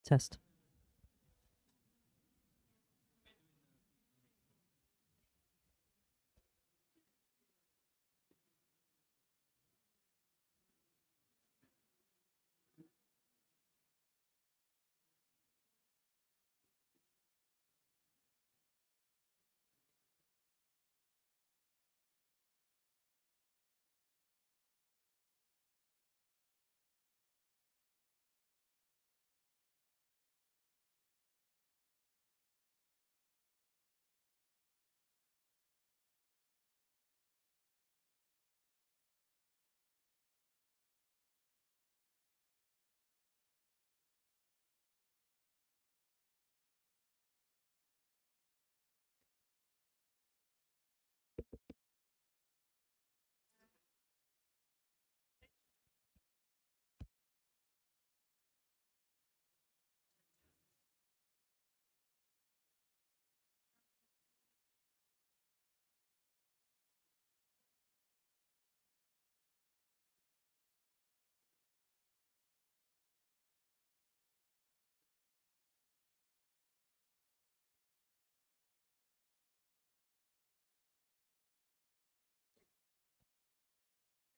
Test.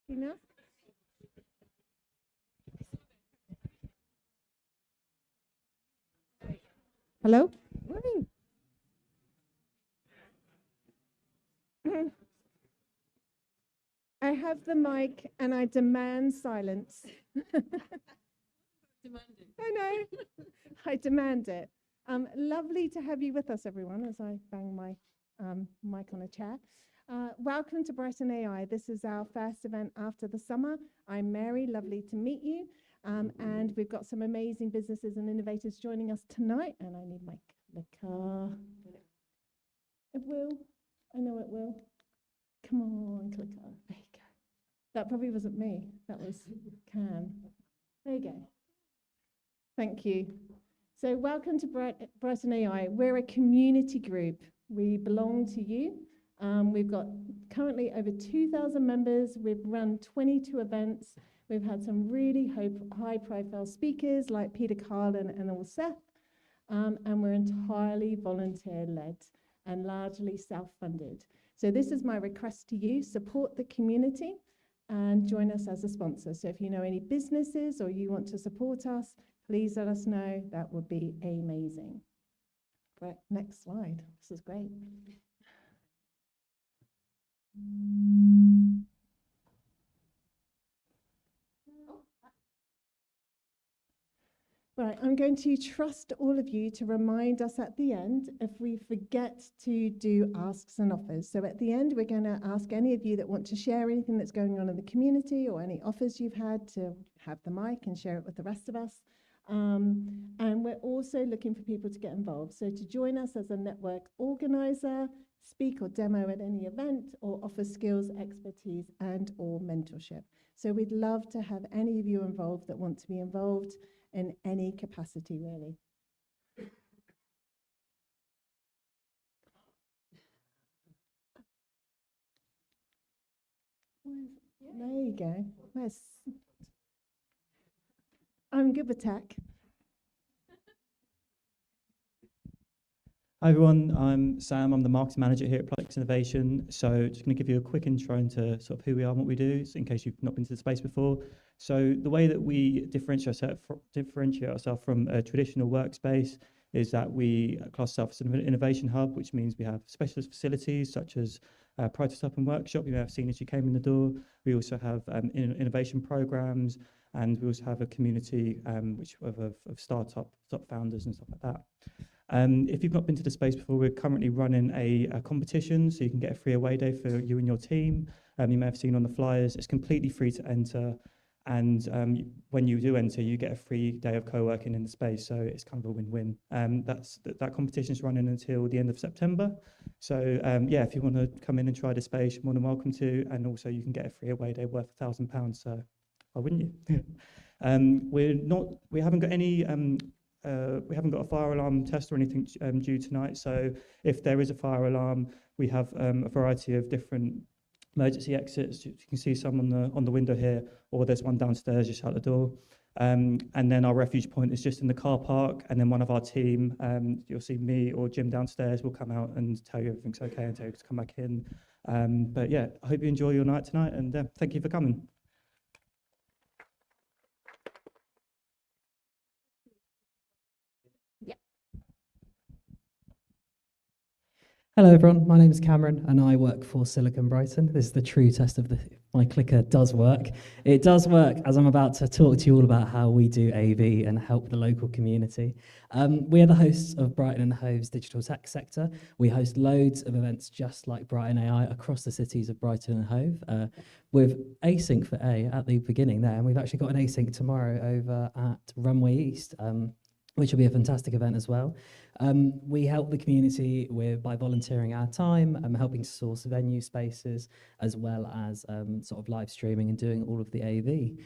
Enough? Hello? I have the mic and I demand silence. I know. I demand it. Lovely to have you with us, everyone, as I bang my mic on a chair. Welcome to Brighton AI. This is our first event after the summer. I'm Mary, lovely to meet you. And we've got some amazing businesses and innovators joining us tonight. And I need my clicker. It will. I know it will. Come on, clicker. There you go. That probably wasn't me. That was Cam. There you go. Thank you. So welcome to Brighton AI. We're a community group. We belong to you. We've got currently over 2,000 members. We've run 22 events. We've had some really high-profile speakers like Peter Carlin and all Seth. And we're entirely volunteer-led and largely self-funded. So this is my request to you. Support the community and join us as a sponsor. So if you know any businesses or you want to support us, please let us know. That would be amazing. Right, next slide. This is great. Right, I'm going to trust all of you to remind us at the end if we forget to do asks and offers. So at the end, we're going to ask any of you that want to share anything that's going on in the community or any offers you've had to have the mic and share it with the rest of us. And we're also looking for people to get involved. So to join us as a network organizer, speak or demo at any event, or offer skills, expertise, and or mentorship. So we'd love to have any of you involved that want to be involved in any capacity, really. There you go. I'm good with tech. Hi everyone, I'm Sam. I'm the marketing manager here at Product Innovation. So just going to give you a quick intro into sort of who we are and what we do, in case you've not been to the space before. So the way that we differentiate ourselves from a traditional workspace is that we class ourselves as an innovation hub, which means we have specialist facilities such as prototype and workshop you may have seen as you came in the door. We also have innovation programs, and we also have a community which of startup founders and stuff like that. If you've not been to the space before, we're currently running a competition, so you can get a free away day for you and your team. You may have seen on the flyers, it's completely free to enter, and when you do enter, you get a free day of co-working in the space, so it's kind of a win-win. That competition's running until the end of September, so yeah, if you want to come in and try the space, you're more than welcome to, and also you can get a free away day worth £1,000, so why wouldn't you? We haven't got any we haven't got a fire alarm test or anything due tonight, so if there is a fire alarm, we have a variety of different emergency exits. You can see some on the window here, or there's one downstairs just out the door. And then our refuge point is just in the car park. And then one of our team, you'll see me or Jim downstairs, will come out and tell you everything's okay and tell you to come back in. But yeah, I hope you enjoy your night tonight, and thank you for coming. Hello everyone, my name is Cameron and I work for Silicon Brighton. This is the true test of my clicker does work. It does work, as I'm about to talk to you all about how we do AV and help the local community. We are the hosts of Brighton and Hove's digital tech sector. We host loads of events just like Brighton AI across the cities of Brighton and Hove, with async for A at the beginning there, and we've actually got an async tomorrow over at Runway East, which will be a fantastic event as well. We help the community by volunteering our time, helping to source venue spaces, as well as sort of live streaming and doing all of the AV.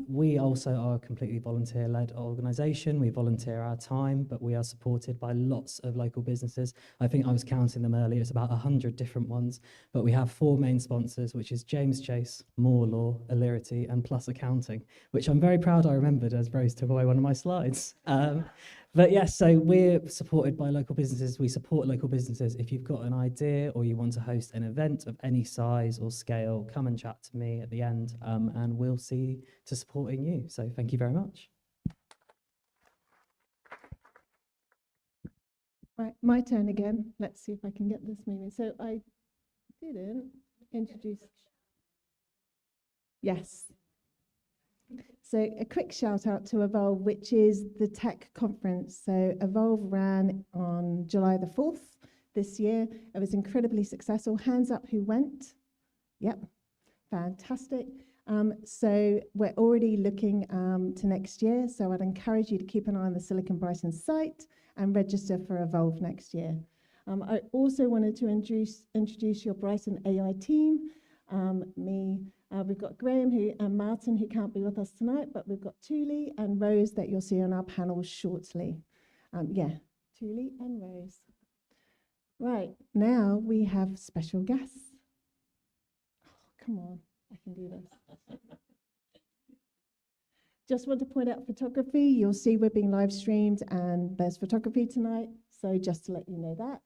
We also are a completely volunteer-led organisation. We volunteer our time, but we are supported by lots of local businesses. I think I was counting them earlier, it's about 100 different ones, but we have 4 main sponsors, which is James Chase, Moore Law, Illyrity, and Plus Accounting, which I'm very proud I remembered as Rose took away one of my slides. But yes, so we're supported by local businesses. We support local businesses. If you've got an idea or you want to host an event of any size or scale, come and chat to me at the end, and we'll see to supporting you. So thank you very much. Right, my turn again. Let's see if I can get this moving. So I didn't introduce. Yes. So a quick shout out to Evolve, which is the tech conference. So Evolve ran on July the 4th this year. It was incredibly successful. Hands up who went. Yep, fantastic. So we're already looking to next year. So I'd encourage you to keep an eye on the Silicon Brighton site and register for Evolve next year. I also wanted to introduce your Brighton AI team. We've got Graham and Martin, who can't be with us tonight, but we've got Thule and Rose that you'll see on our panel shortly. Thule and Rose. Right, now we have special guests. Oh, come on, I can do this. Just want to point out photography. You'll see we're being live streamed and there's photography tonight. So just to let you know that.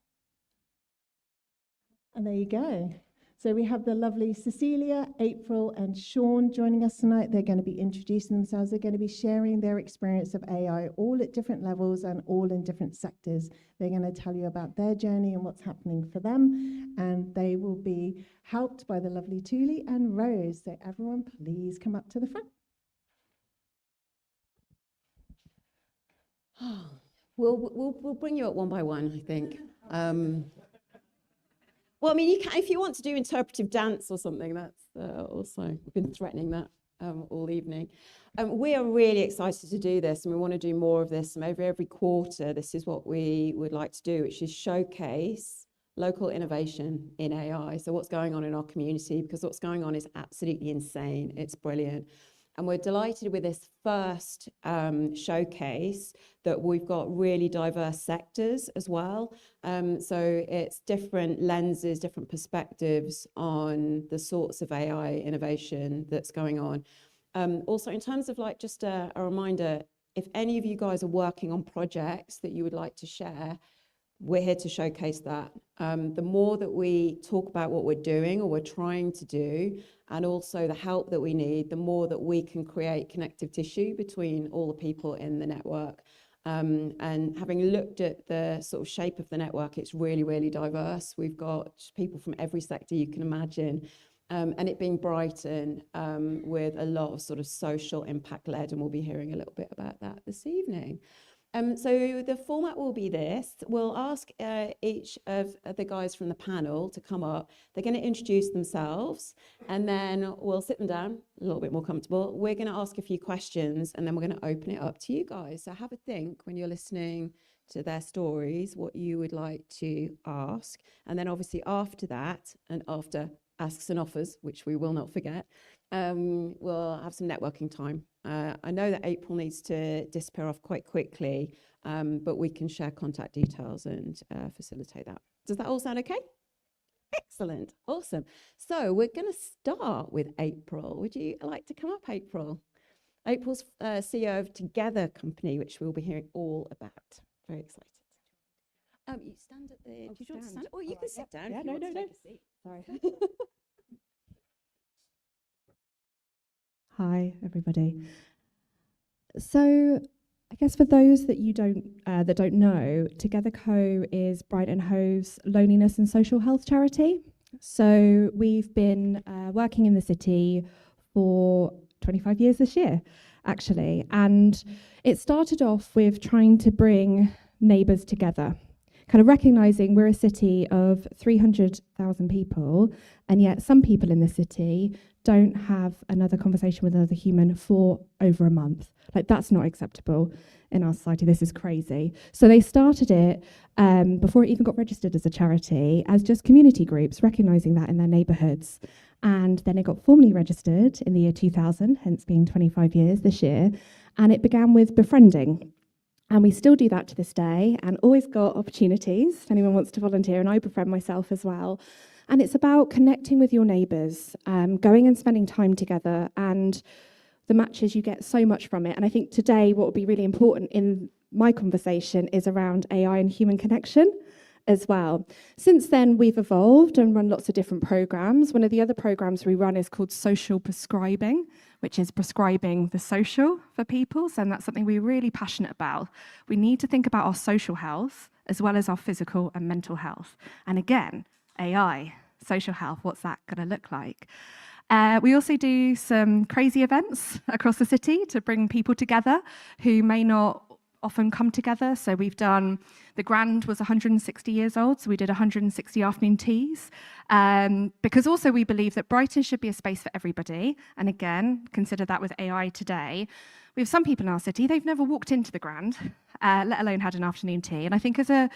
And there you go. So we have the lovely Cecilia, April, and Shaun joining us tonight. They're going to be introducing themselves. They're going to be sharing their experience of AI, all at different levels and all in different sectors. They're going to tell you about their journey and what's happening for them. And they will be helped by the lovely Thule and Rose. So everyone, please come up to the front. We'll bring you up one by one, I think. Well, I mean, you can, if you want to do interpretive dance or something, that's also, we've been threatening that all evening. We are really excited to do this, and we want to do more of this. And every quarter, this is what we would like to do, which is showcase local innovation in AI. So what's going on in our community, because what's going on is absolutely insane. It's brilliant. And we're delighted with this first showcase that we've got really diverse sectors as well. So it's different lenses, different perspectives on the sorts of AI innovation that's going on. Also, in terms of like just a reminder, if any of you guys are working on projects that you would like to share, we're here to showcase that. The more that we talk about what we're doing or we're trying to do, and also the help that we need, the more that we can create connective tissue between all the people in the network. And having looked at the sort of shape of the network, it's really, really diverse. We've got people from every sector you can imagine. And it being Brighton with a lot of sort of social impact led, and we'll be hearing a little bit about that this evening. So the format will be this. We'll ask each of the guys from the panel to come up. They're going to introduce themselves, and then we'll sit them down a little bit more comfortable. We're going to ask a few questions, and then we're going to open it up to you guys. So have a think when you're listening to their stories, what you would like to ask. And then obviously after that, and after asks and offers, which we will not forget, we'll have some networking time. I know that April needs to disappear off quite quickly, but we can share contact details and facilitate that. Does that all sound okay? Excellent. Awesome. So we're going to start with April. Would you like to come up, April? April's CEO of Together company, which we'll be hearing all about. Very excited. You stand at the. Did you want to stand? Or you can sit down. Yeah, if you no, want no, to no. take a seat. Sorry. Hi, everybody. So, I guess for those that don't know, Together Co is Brighton Hove's loneliness and social health charity. So we've been working in the city for 25 years this year, actually, and it started off with trying to bring neighbours together, kind of recognising we're a city of 300,000 people, and yet some people in the city don't have another conversation with another human for over a month. Like, that's not acceptable in our society. This is crazy. So they started it before it even got registered as a charity, as just community groups, recognising that in their neighbourhoods. And then it got formally registered in the year 2000, hence being 25 years this year. And it began with befriending. And we still do that to this day, and always got opportunities if anyone wants to volunteer, and I befriend myself as well. And it's about connecting with your neighbours, going and spending time together, and the matches, you get so much from it. And I think today what will be really important in my conversation is around AI and human connection as well. Since then, we've evolved and run lots of different programs. One of the other programs we run is called social prescribing, which is prescribing the social for people. So that's something we're really passionate about. We need to think about our social health as well as our physical and mental health. And again, AI, social health, what's that going to look like? We also do some crazy events across the city to bring people together who may not often come together. So we've done, the Grand was 160 years old, so we did 160 afternoon teas. Because also we believe that Brighton should be a space for everybody. And again, consider that with AI today. We have some people in our city, they've never walked into the Grand, let alone had an afternoon tea. And I think as a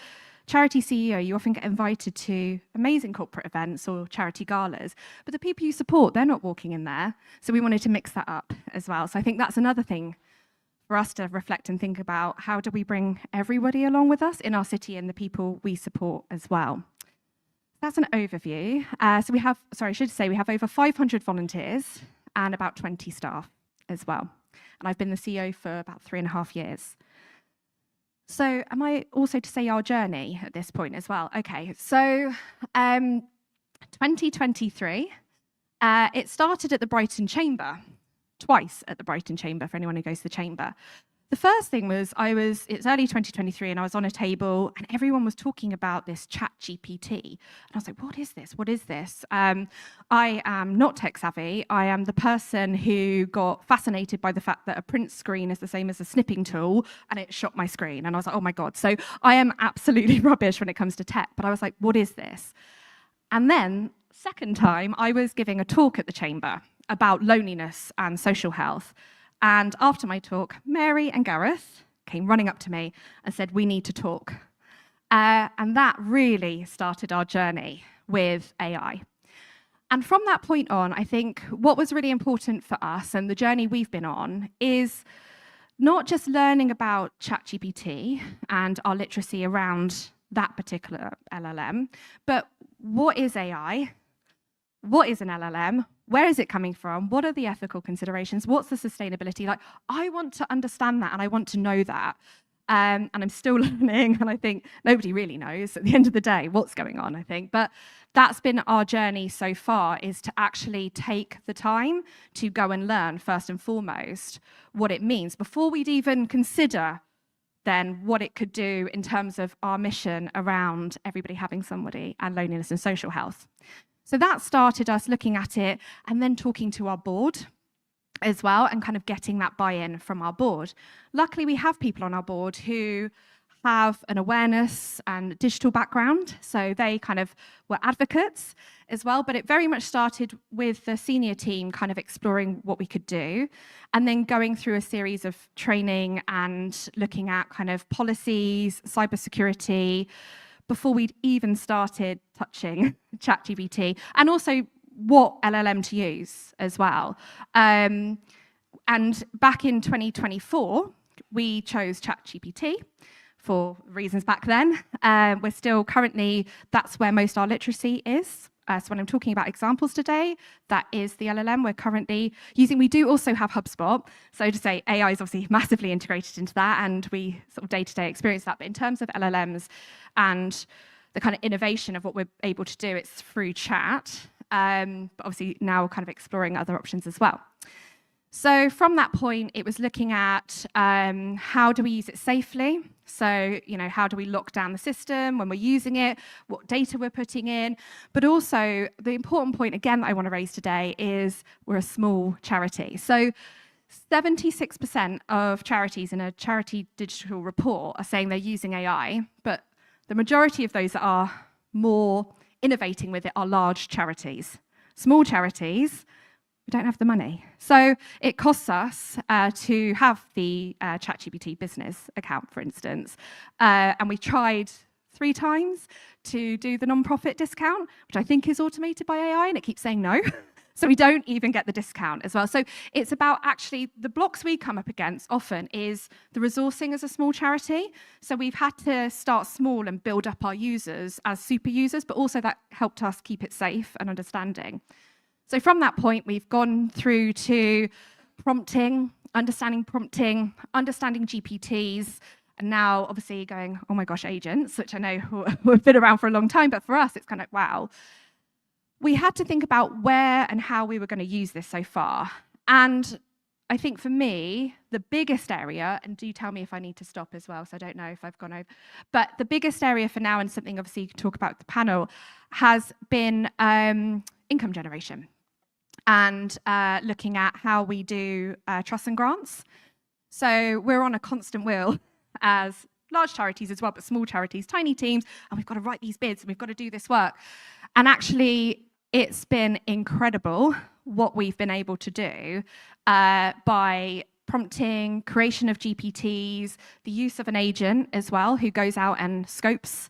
charity CEO, you often get invited to amazing corporate events or charity galas, but the people you support, they're not walking in there. So we wanted to mix that up as well. So I think that's another thing for us to reflect and think about, how do we bring everybody along with us in our city and the people we support as well. That's an overview. So we have, I should say, we have over 500 volunteers and about 20 staff as well. And I've been the CEO for about 3.5 years. So am I also to say our journey at this point as well? Okay, so 2023, it started at the Brighton Chamber, twice at the Brighton Chamber for anyone who goes to the Chamber. The first thing was, it's early 2023 and I was on a table and everyone was talking about this ChatGPT. And I was like, what is this? What is this? I am not tech savvy. I am the person who got fascinated by the fact that a print screen is the same as a snipping tool, and it shot my screen. And I was like, oh my God. So I am absolutely rubbish when it comes to tech, but I was like, what is this? And then, second time, I was giving a talk at the Chamber about loneliness and social health. And after my talk, Mary and Gareth came running up to me and said, we need to talk. And that really started our journey with AI. And from that point on, I think what was really important for us and the journey we've been on is not just learning about ChatGPT and our literacy around that particular LLM, but what is AI? What is an LLM? Where is it coming from? What are the ethical considerations? What's the sustainability? Like, I want to understand that and I want to know that. And I'm still learning, and I think nobody really knows at the end of the day what's going on, I think. But that's been our journey so far, is to actually take the time to go and learn first and foremost what it means before we'd even consider then what it could do in terms of our mission around everybody having somebody and loneliness and social health. So that started us looking at it and then talking to our board as well and kind of getting that buy-in from our board. Luckily, we have people on our board who have an awareness and digital background, so they kind of were advocates as well, but it very much started with the senior team kind of exploring what we could do and then going through a series of training and looking at kind of policies, cybersecurity, before we'd even started touching ChatGPT, and also what LLM to use as well. And back in 2024, we chose ChatGPT for reasons back then. We're still currently, that's where most our literacy is So when I'm talking about examples today, that is the LLM we're currently using. We do also have HubSpot. So to say AI is obviously massively integrated into that, and we sort of day-to-day experience that. But in terms of LLMs and the kind of innovation of what we're able to do, it's through chat. But obviously now kind of exploring other options as well. So from that point, it was looking at how do we use it safely? So, how do we lock down the system when we're using it, what data we're putting in? But also, the important point, again, that I want to raise today is we're a small charity. So 76% of charities in a charity digital report are saying they're using AI, but the majority of those that are more innovating with it are large charities. Small charities, we don't have the money. So it costs us to have the ChatGPT business account, for instance. And we tried 3 times to do the non-profit discount, which I think is automated by AI, and it keeps saying no. So we don't even get the discount as well. So it's about actually the blocks we come up against often is the resourcing as a small charity. So we've had to start small and build up our users as super users, but also that helped us keep it safe and understanding. So from that point, we've gone through to prompting, understanding GPTs, and now obviously going, oh my gosh, agents, which I know we've been around for a long time, but for us, it's kind of, wow. We had to think about where and how we were going to use this so far. And I think for me, the biggest area, and do tell me if I need to stop as well, so I don't know if I've gone over, but the biggest area for now, and something obviously you can talk about with the panel, has been income generation. And looking at how we do trusts and grants. So we're on a constant wheel as large charities as well, but small charities, tiny teams, and we've got to write these bids and we've got to do this work. And actually, it's been incredible what we've been able to do by prompting, creation of GPTs, the use of an agent as well, who goes out and scopes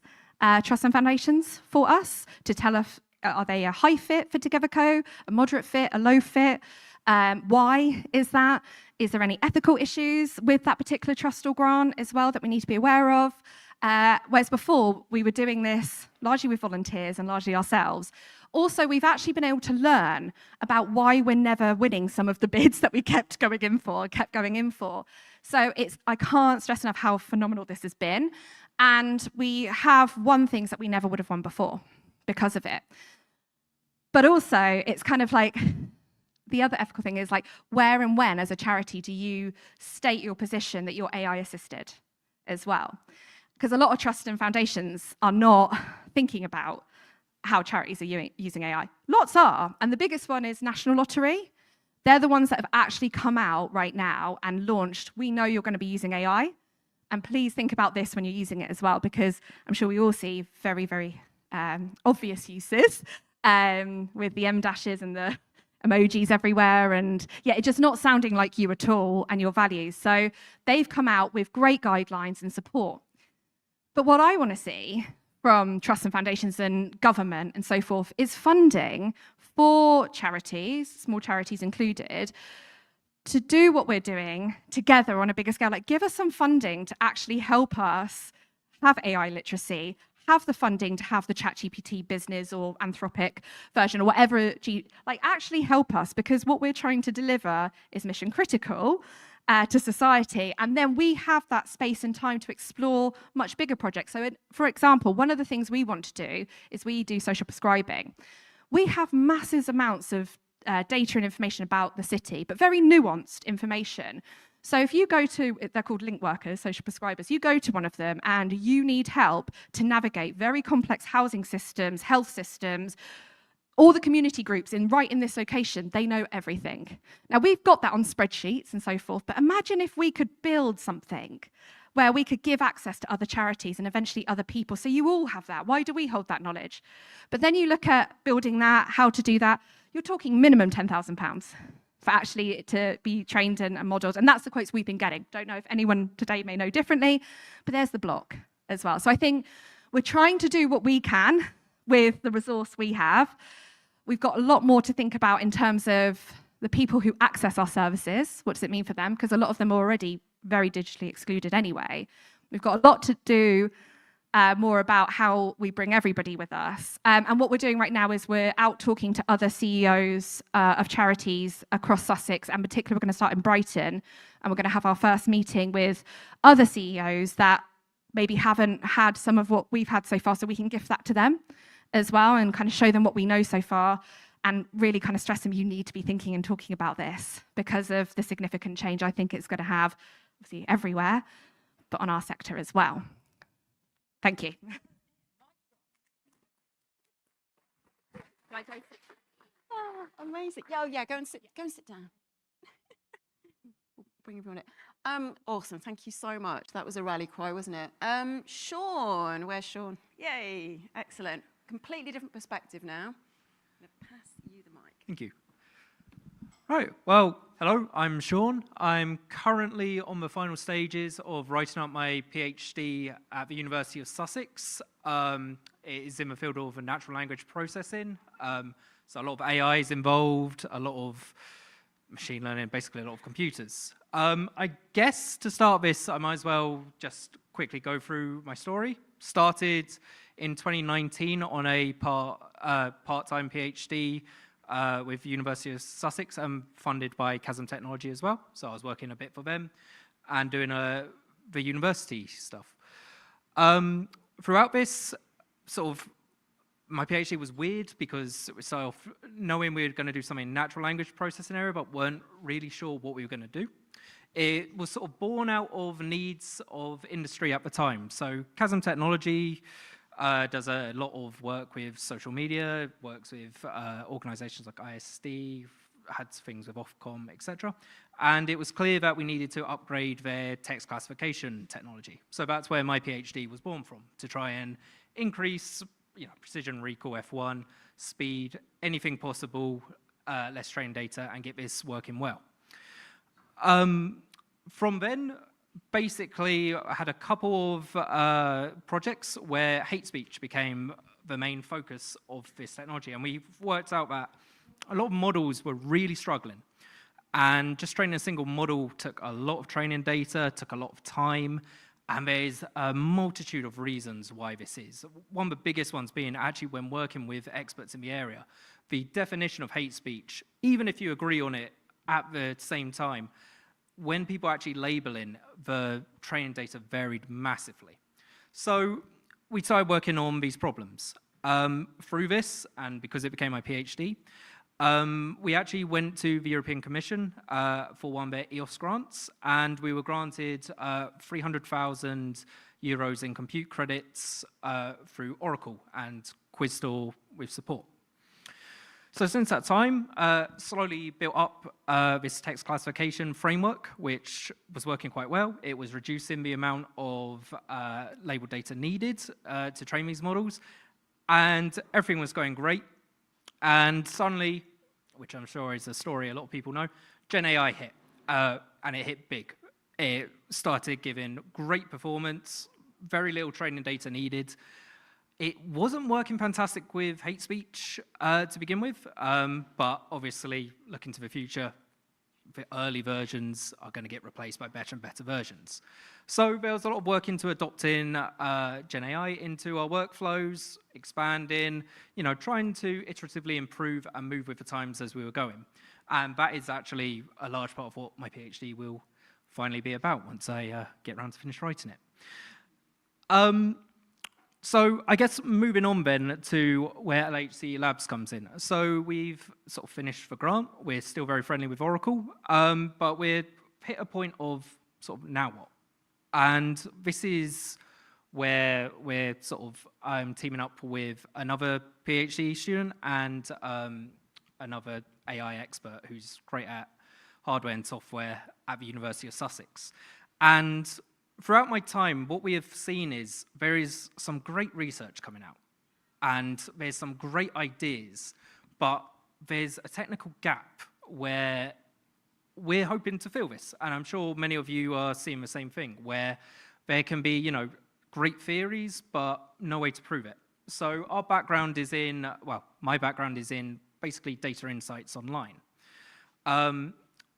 trusts and foundations for us to tell us, are they a high fit for Together Co, a moderate fit, a low fit? Why is that? Is there any ethical issues with that particular trust or grant as well that we need to be aware of? Whereas before, we were doing this largely with volunteers and largely ourselves. Also, we've actually been able to learn about why we're never winning some of the bids that we kept going in for. So I can't stress enough how phenomenal this has been. And we have won things that we never would have won before because of it. But also, it's kind of like, the other ethical thing is like, where and when as a charity do you state your position that you're AI assisted as well? Because a lot of trusts and foundations are not thinking about how charities are using AI. Lots are, and the biggest one is National Lottery. They're the ones that have actually come out right now and launched, we know you're going to be using AI, and please think about this when you're using it as well, because I'm sure we all see very, very obvious uses with the M dashes and the emojis everywhere, and yeah, it's just not sounding like you at all and your values. So they've come out with great guidelines and support. But what I want to see from trusts and foundations and government and so forth is funding for charities, small charities included, to do what we're doing together on a bigger scale. Like, give us some funding to actually help us have AI literacy, have the funding to have the ChatGPT business or Anthropic version or whatever, actually help us, because what we're trying to deliver is mission critical to society. And then we have that space and time to explore much bigger projects. So for example, one of the things we want to do is we do social prescribing. We have massive amounts of data and information about the city, but very nuanced information. So if you go to, they're called link workers, social prescribers, you go to one of them and you need help to navigate very complex housing systems, health systems, all the community groups right in this location, they know everything. Now, we've got that on spreadsheets and so forth, but imagine if we could build something where we could give access to other charities and eventually other people. So you all have that. Why do we hold that knowledge? But then you look at building that, how to do that, you're talking minimum £10,000 for actually to be trained and modeled. And that's the quotes we've been getting. Don't know if anyone today may know differently, but there's the block as well. So I think we're trying to do what we can with the resource we have. We've got a lot more to think about in terms of the people who access our services. What does it mean for them? Because a lot of them are already very digitally excluded anyway. We've got a lot to do more about how we bring everybody with us. And what we're doing right now is we're out talking to other CEOs of charities across Sussex, and particularly we're going to start in Brighton, and we're going to have our first meeting with other CEOs that maybe haven't had some of what we've had so far, so we can gift that to them as well and kind of show them what we know so far, and really kind of stress them, you need to be thinking and talking about this because of the significant change I think it's going to have, obviously everywhere, but on our sector as well. Thank you. Oh, amazing. Yeah, yeah, go and sit down. Bring everyone in. Awesome, thank you so much. That was a rally cry, wasn't it? Shaun, where's Shaun? Yay, excellent. Completely different perspective now. I'm going to pass you the mic. Thank you. Right, well, hello, I'm Shaun. I'm currently on the final stages of writing up my PhD at the University of Sussex. It is in the field of natural language processing. So a lot of AI is involved, a lot of machine learning, basically a lot of computers. I guess to start this, I might as well just quickly go through my story. Started in 2019 on a part-time PhD with University of Sussex and funded by Chasm Technology as well. So I was working a bit for them and doing the university stuff. Throughout this, sort of, my PhD was weird because we started off knowing we were going to do something in natural language processing area, but weren't really sure what we were going to do. It was sort of born out of needs of industry at the time. So Chasm Technology does a lot of work with social media, works with organizations like ISD, had things with Ofcom, etc. And it was clear that we needed to upgrade their text classification technology. So that's where my PhD was born from, to try and increase precision recall F1, speed, anything possible, less trained data, and get this working well. From then, basically, I had a couple of projects where hate speech became the main focus of this technology. And we worked out that a lot of models were really struggling. And just training a single model took a lot of training data, took a lot of time. And there's a multitude of reasons why this is. One of the biggest ones being actually when working with experts in the area, the definition of hate speech, even if you agree on it at the same time, when people actually labeling, the training data varied massively. So we started working on these problems. Through this, and because it became my PhD, we actually went to the European Commission for one of their EOS grants, and we were granted 300,000 euros in compute credits through Oracle and Quizstore with support. So since that time, slowly built up this text classification framework, which was working quite well. It was reducing the amount of labeled data needed to train these models, and everything was going great. And suddenly, which I'm sure is a story a lot of people know, Gen AI hit, and it hit big. It started giving great performance, very little training data needed. It wasn't working fantastic with hate speech to begin with, but obviously, looking to the future, the early versions are going to get replaced by better and better versions. So there was a lot of work into adopting Gen AI into our workflows, expanding, trying to iteratively improve and move with the times as we were going. And that is actually a large part of what my PhD will finally be about once I get around to finish writing it. So I guess moving on then to where LHC Labs comes in. So we've sort of finished the grant. We're still very friendly with Oracle, but we're hit a point of sort of now what? And this is where we're sort of teaming up with another PhD student and another AI expert who's great at hardware and software at the University of Sussex. And throughout my time, what we have seen is there is some great research coming out, and there's some great ideas, but there's a technical gap where we're hoping to fill this. And I'm sure many of you are seeing the same thing, where there can be, great theories, but no way to prove it. So our background is in, my background is in basically data insights online.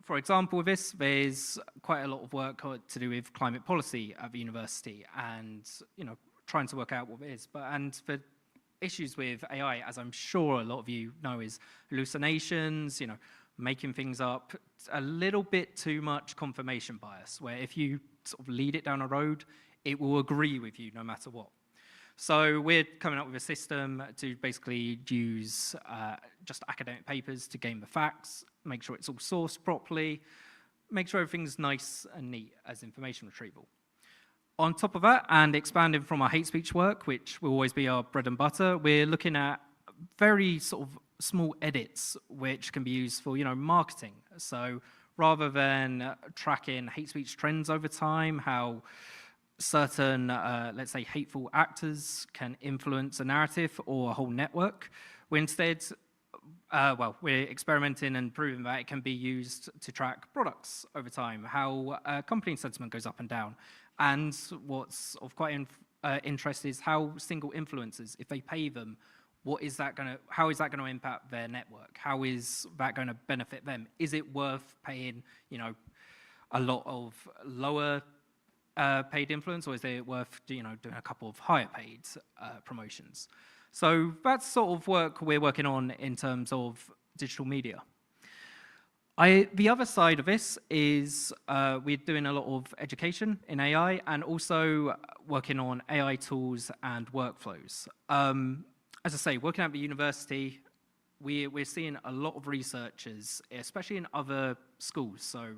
For example, with this, there's quite a lot of work to do with climate policy at the university and, trying to work out what it is. And for issues with AI, as I'm sure a lot of you know, is hallucinations, making things up, a little bit too much confirmation bias, where if you sort of lead it down a road, it will agree with you no matter what. So we're coming up with a system to basically use just academic papers to game the facts, make sure it's all sourced properly, make sure everything's nice and neat as information retrieval. On top of that, and expanding from our hate speech work, which will always be our bread and butter, we're looking at very sort of small edits which can be used for, marketing. So rather than tracking hate speech trends over time, how certain, let's say, hateful actors can influence a narrative or a whole network, we instead, we're experimenting and proving that it can be used to track products over time, how company sentiment goes up and down. And what's of quite interest is how single influencers, if they pay them, how is that going to impact their network? How is that going to benefit them? Is it worth paying, a lot of lower paid influence, or is it worth, doing a couple of higher paid promotions? So that's sort of work we're working on in terms of digital media. The other side of this is we're doing a lot of education in AI and also working on AI tools and workflows. As I say, working at the university, we're seeing a lot of researchers, especially in other schools, so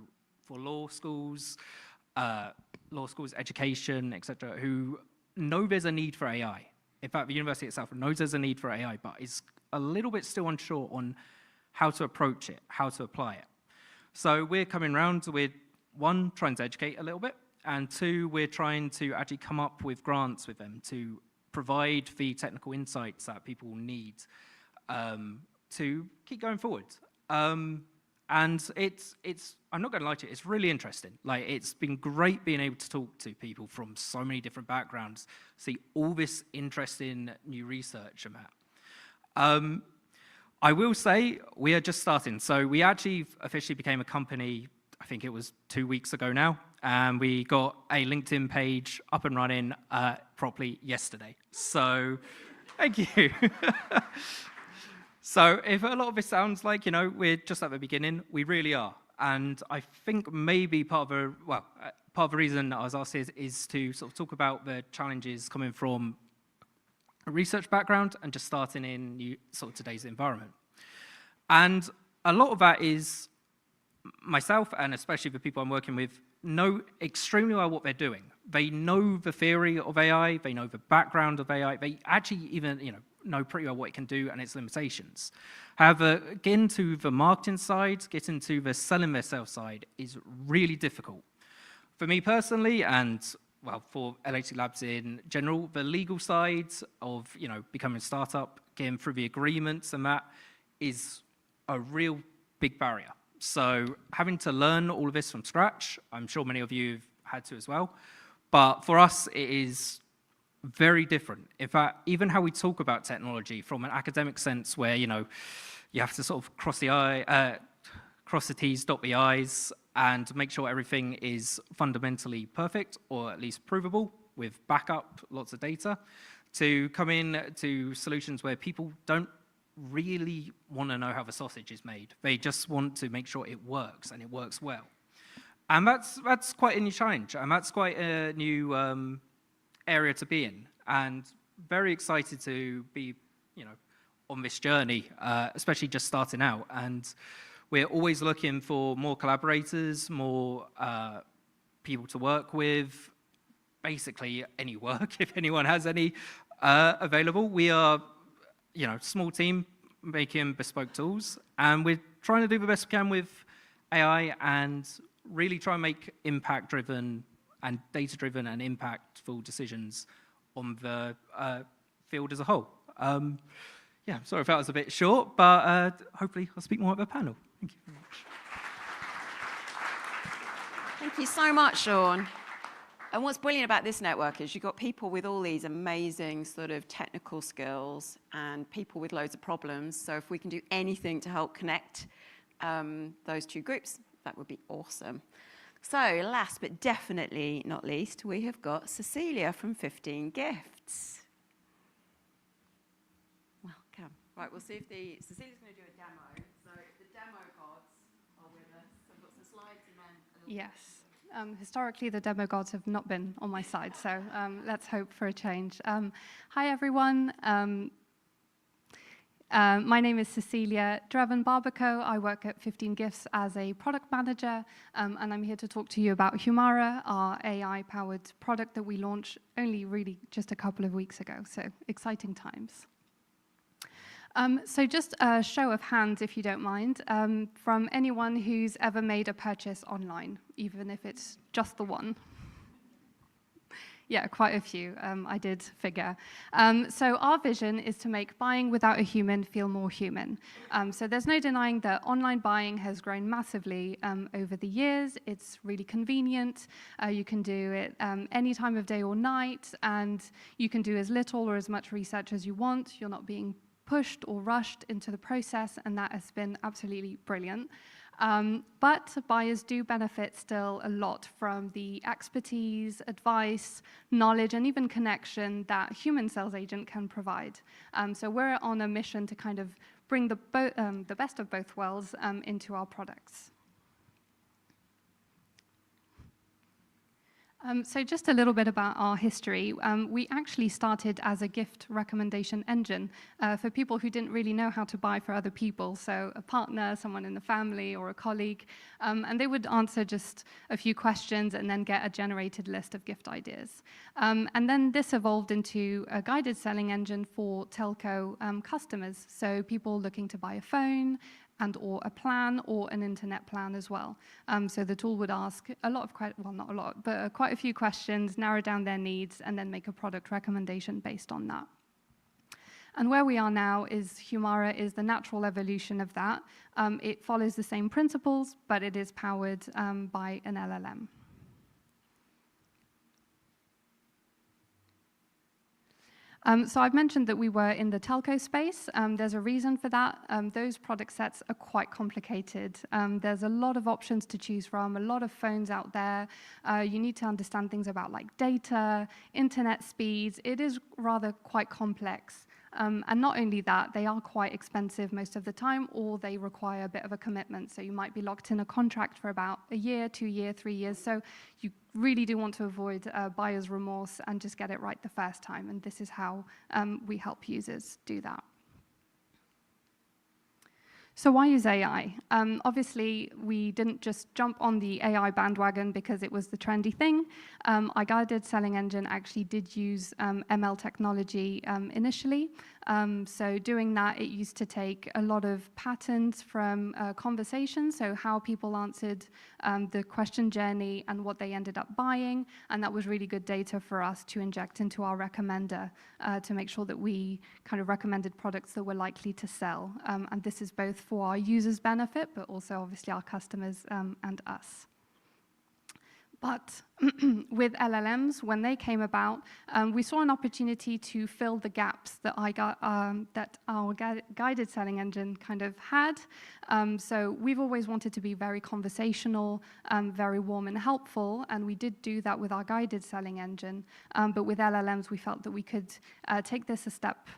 for law schools, education, etc., who know there's a need for AI. In fact, the university itself knows there's a need for AI, but is a little bit still unsure on how to approach it, how to apply it. So we're coming around with, one, trying to educate a little bit, and two, we're trying to actually come up with grants with them to provide the technical insights that people need to keep going forward. And it's I'm not going to lie to you, it's really interesting. Like, it's been great being able to talk to people from so many different backgrounds, see all this interesting new research and that. I will say we are just starting. So we actually officially became a company, I think it was 2 weeks ago now, and we got a LinkedIn page up and running properly yesterday. So thank you. So if a lot of this sounds like, we're just at the beginning, we really are. And I think maybe part of the reason I was asked is to sort of talk about the challenges coming from a research background and just starting in sort of today's environment. And a lot of that is myself, and especially the people I'm working with, know extremely well what they're doing. They know the theory of AI, they know the background of AI, they actually even, know pretty well what it can do and its limitations. However, getting to the marketing side, getting to the selling themselves side is really difficult. For me personally, and for LHC Labs in general, the legal side of, becoming a startup, getting through the agreements and that is a real big barrier. So having to learn all of this from scratch, I'm sure many of you have had to as well. But for us, it is very different. In fact, even how we talk about technology from an academic sense where, you have to sort of cross the T's, dot the I's, and make sure everything is fundamentally perfect, or at least provable, with backup, lots of data, to come in to solutions where people don't really want to know how the sausage is made. They just want to make sure it works, and it works well. And that's quite a new challenge, and that's quite a new area to be in, and very excited to be, on this journey, especially just starting out. And we're always looking for more collaborators, more people to work with, basically any work, if anyone has any available. We are, small team making bespoke tools, and we're trying to do the best we can with AI and really try and make impact-driven and data-driven and impactful decisions on the field as a whole. Sorry if that was a bit short, but hopefully I'll speak more at the panel. Thank you very much. Thank you so much, Shaun. And what's brilliant about this network is you've got people with all these amazing sort of technical skills and people with loads of problems. So if we can do anything to help connect those two groups, that would be awesome. So last but definitely not least, we have got Cecilia from 15 Gifts. Welcome. Right, we'll see if Cecilia's going to do a demo. So the demo gods are with us. I've got some slides and then a little Yes. Historically, the demo gods have not been on my side, so let's hope for a change. Hi, everyone. My name is Cecilia Drevon-Barbecot. I work at 15 Gifts as a product manager, and I'm here to talk to you about Humara, our AI-powered product that we launched only really just a couple of weeks ago, so exciting times. So just a show of hands, if you don't mind, from anyone who's ever made a purchase online, even if it's just the one. Yeah, quite a few, I did figure. So our vision is to make buying without a human feel more human. So there's no denying that online buying has grown massively over the years. It's really convenient. You can do it any time of day or night, and you can do as little or as much research as you want. You're not being pushed or rushed into the process, and that has been absolutely brilliant. But buyers do benefit still a lot from the expertise, advice, knowledge, and even connection that human sales agent can provide. So we're on a mission to kind of bring the best of both worlds into our products. So just a little bit about our history. We actually started as a gift recommendation engine for people who didn't really know how to buy for other people. So a partner, someone in the family, or a colleague. And they would answer just a few questions and then get a generated list of gift ideas. And then this evolved into a guided selling engine for telco customers. So people looking to buy a phone, and or a plan or an internet plan as well. So the tool would ask a lot of, well, not a lot, but quite a few questions, narrow down their needs, and then make a product recommendation based on that. And where we are now is Humara is the natural evolution of that. It follows the same principles, but it is powered by an LLM. So I've mentioned that we were in the telco space. There's a reason for that. Those product sets are quite complicated. There's a lot of options to choose from, a lot of phones out there. You need to understand things about like data, internet speeds. It is rather quite complex. And not only that, they are quite expensive most of the time, or they require a bit of a commitment. So you might be locked in a contract for about a year, 2 years, 3 years. So you really do want to avoid buyer's remorse and just get it right the first time. And this is how we help users do that. So why use AI? Obviously, we didn't just jump on the AI bandwagon because it was the trendy thing. Our guided selling engine actually did use ML technology initially. So doing that, it used to take a lot of patterns from conversations, so how people answered the question journey and what they ended up buying. And that was really good data for us to inject into our recommender to make sure that we kind of recommended products that were likely to sell. And this is both for our users' benefit, but also obviously our customers and us. But with LLMs, when they came about, we saw an opportunity to fill the gaps that our guided selling engine kind of had. So we've always wanted to be very conversational, very warm and helpful, and we did do that with our guided selling engine. But with LLMs, we felt that we could take this a step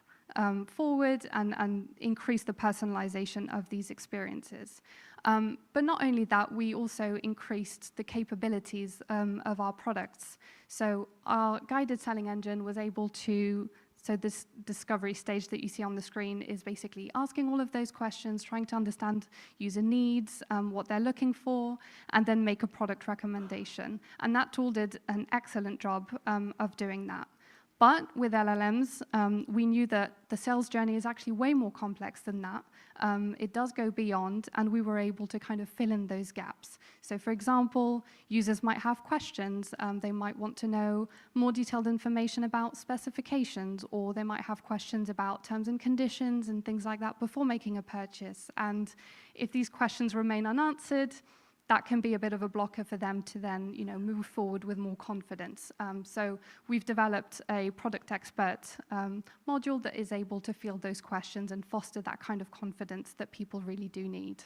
forward and increase the personalization of these experiences. But not only that, we also increased the capabilities of our products. So our guided selling engine was able to, so this discovery stage that you see on the screen is basically asking all of those questions, trying to understand user needs, what they're looking for, and then make a product recommendation. And that tool did an excellent job of doing that. But with LLMs, we knew that the sales journey is actually way more complex than that. It does go beyond, and we were able to kind of fill in those gaps. So for example, users might have questions. They might want to know more detailed information about specifications, or they might have questions about terms and conditions and things like that before making a purchase. And if these questions remain unanswered, that can be a bit of a blocker for them to then, move forward with more confidence. So we've developed a product expert module that is able to field those questions and foster that kind of confidence that people really do need.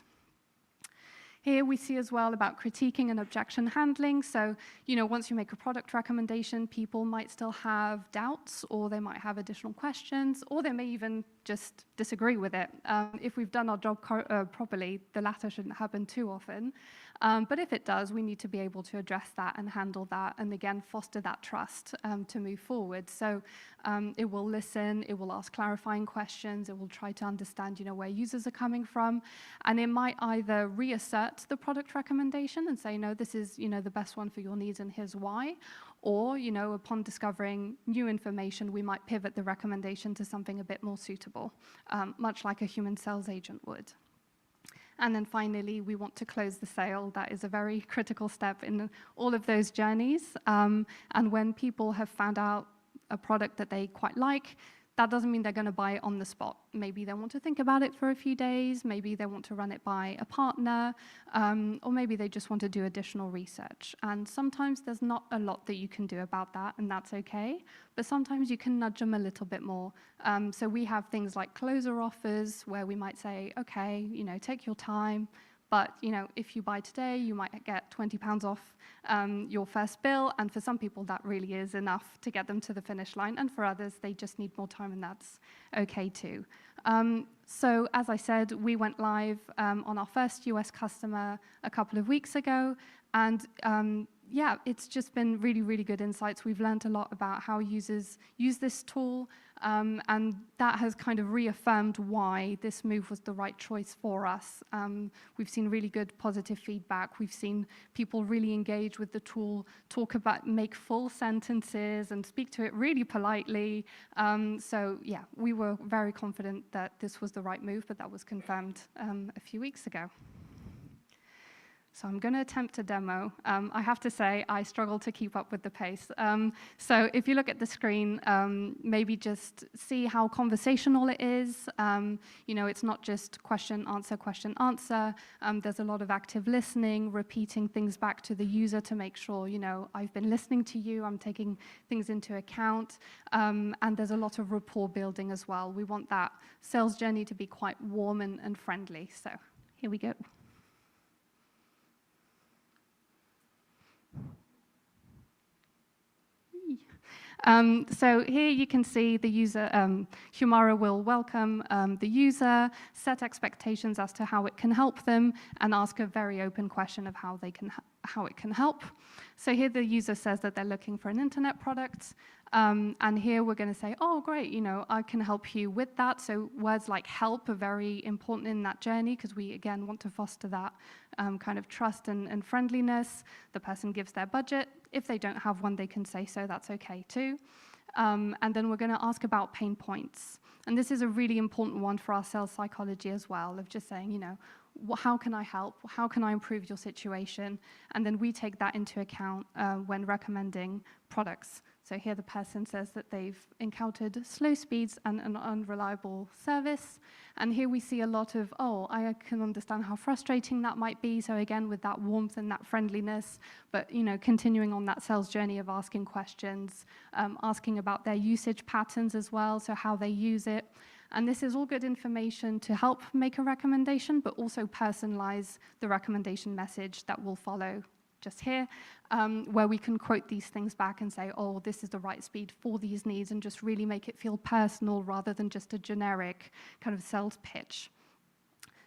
Here we see as well about critiquing and objection handling. So, once you make a product recommendation, people might still have doubts, or they might have additional questions, or they may even just disagree with it. If we've done our job properly, the latter shouldn't happen too often. But if it does, we need to be able to address that and handle that, and again, foster that trust to move forward. So it will listen, it will ask clarifying questions, it will try to understand, where users are coming from, and it might either reassert the product recommendation and say, no, this is, the best one for your needs and here's why, or, upon discovering new information, we might pivot the recommendation to something a bit more suitable, much like a human sales agent would. And then finally, we want to close the sale. That is a very critical step in all of those journeys. And when people have found out a product that they quite like, that doesn't mean they're going to buy it on the spot. Maybe they want to think about it for a few days. Maybe they want to run it by a partner, or maybe they just want to do additional research. And sometimes there's not a lot that you can do about that, and that's okay. But sometimes you can nudge them a little bit more. So we have things like closer offers where we might say, okay, take your time. But, if you buy today, you might get £20 off your first bill. And for some people, that really is enough to get them to the finish line. And for others, they just need more time, and that's okay too. So as I said, we went live on our first US customer a couple of weeks ago. And yeah, it's just been really, really good insights. We've learned a lot about how users use this tool, and that has kind of reaffirmed why this move was the right choice for us. We've seen really good positive feedback. We've seen people really engage with the tool, make full sentences and speak to it really politely. So yeah, we were very confident that this was the right move, but that was confirmed a few weeks ago. So I'm going to attempt a demo. I have to say, I struggle to keep up with the pace. So if you look at the screen, maybe just see how conversational it is. It's not just question, answer. There's a lot of active listening, repeating things back to the user to make sure, I've been listening to you, I'm taking things into account. And there's a lot of rapport building as well. We want that sales journey to be quite warm and friendly. So here we go. So here you can see the user, Humara will welcome the user, set expectations as to how it can help them, and ask a very open question of how it can help. So here the user says that they're looking for an internet product, and here we're going to say, oh, great, I can help you with that. So words like help are very important in that journey because we, again, want to foster that kind of trust and friendliness. The person gives their budget. If they don't have one, they can say so. That's okay too. And then we're going to ask about pain points. And this is a really important one for our sales psychology as well, of just saying, how can I help? How can I improve your situation? And then we take that into account when recommending products. So here the person says that they've encountered slow speeds and an unreliable service. And here we see a lot of, I can understand how frustrating that might be. So again, with that warmth and that friendliness, but continuing on that sales journey of asking questions, asking about their usage patterns as well, so how they use it. And this is all good information to help make a recommendation, but also personalize the recommendation message that will follow just here, where we can quote these things back and say, this is the right speed for these needs, and just really make it feel personal rather than just a generic kind of sales pitch.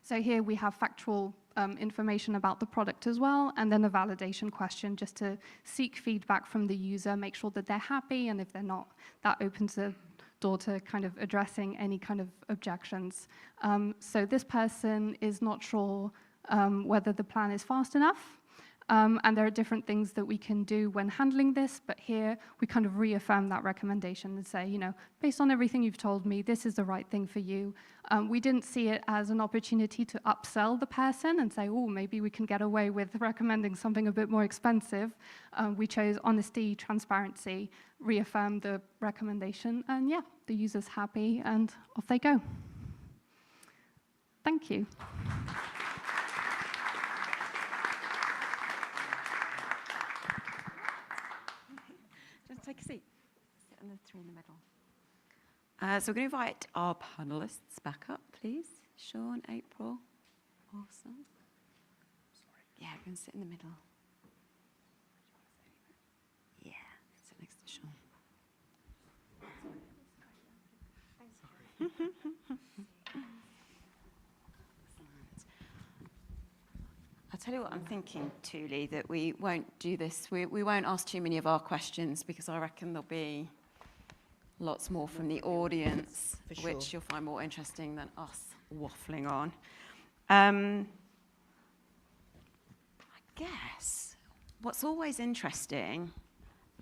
So here we have factual information about the product as well, and then a validation question just to seek feedback from the user, make sure that they're happy, and if they're not, that opens the door to kind of addressing any kind of objections. So this person is not sure whether the plan is fast enough. And there are different things that we can do when handling this, but here we kind of reaffirm that recommendation and say, based on everything you've told me, this is the right thing for you. We didn't see it as an opportunity to upsell the person and say, maybe we can get away with recommending something a bit more expensive. We chose honesty, transparency, reaffirm the recommendation, and yeah, the user's happy, and off they go. Thank you. Take a seat. Sit on the three in the middle. So we're going to invite our panelists back up, please. Shaun, April. Awesome. Yeah, we're going to sit in the middle. Yeah, sit next to Shaun. I'll tell you what I'm thinking, Tuli, that we won't do this. We won't ask too many of our questions because I reckon there'll be lots more from the audience, which you'll find more interesting than us waffling on. I guess what's always interesting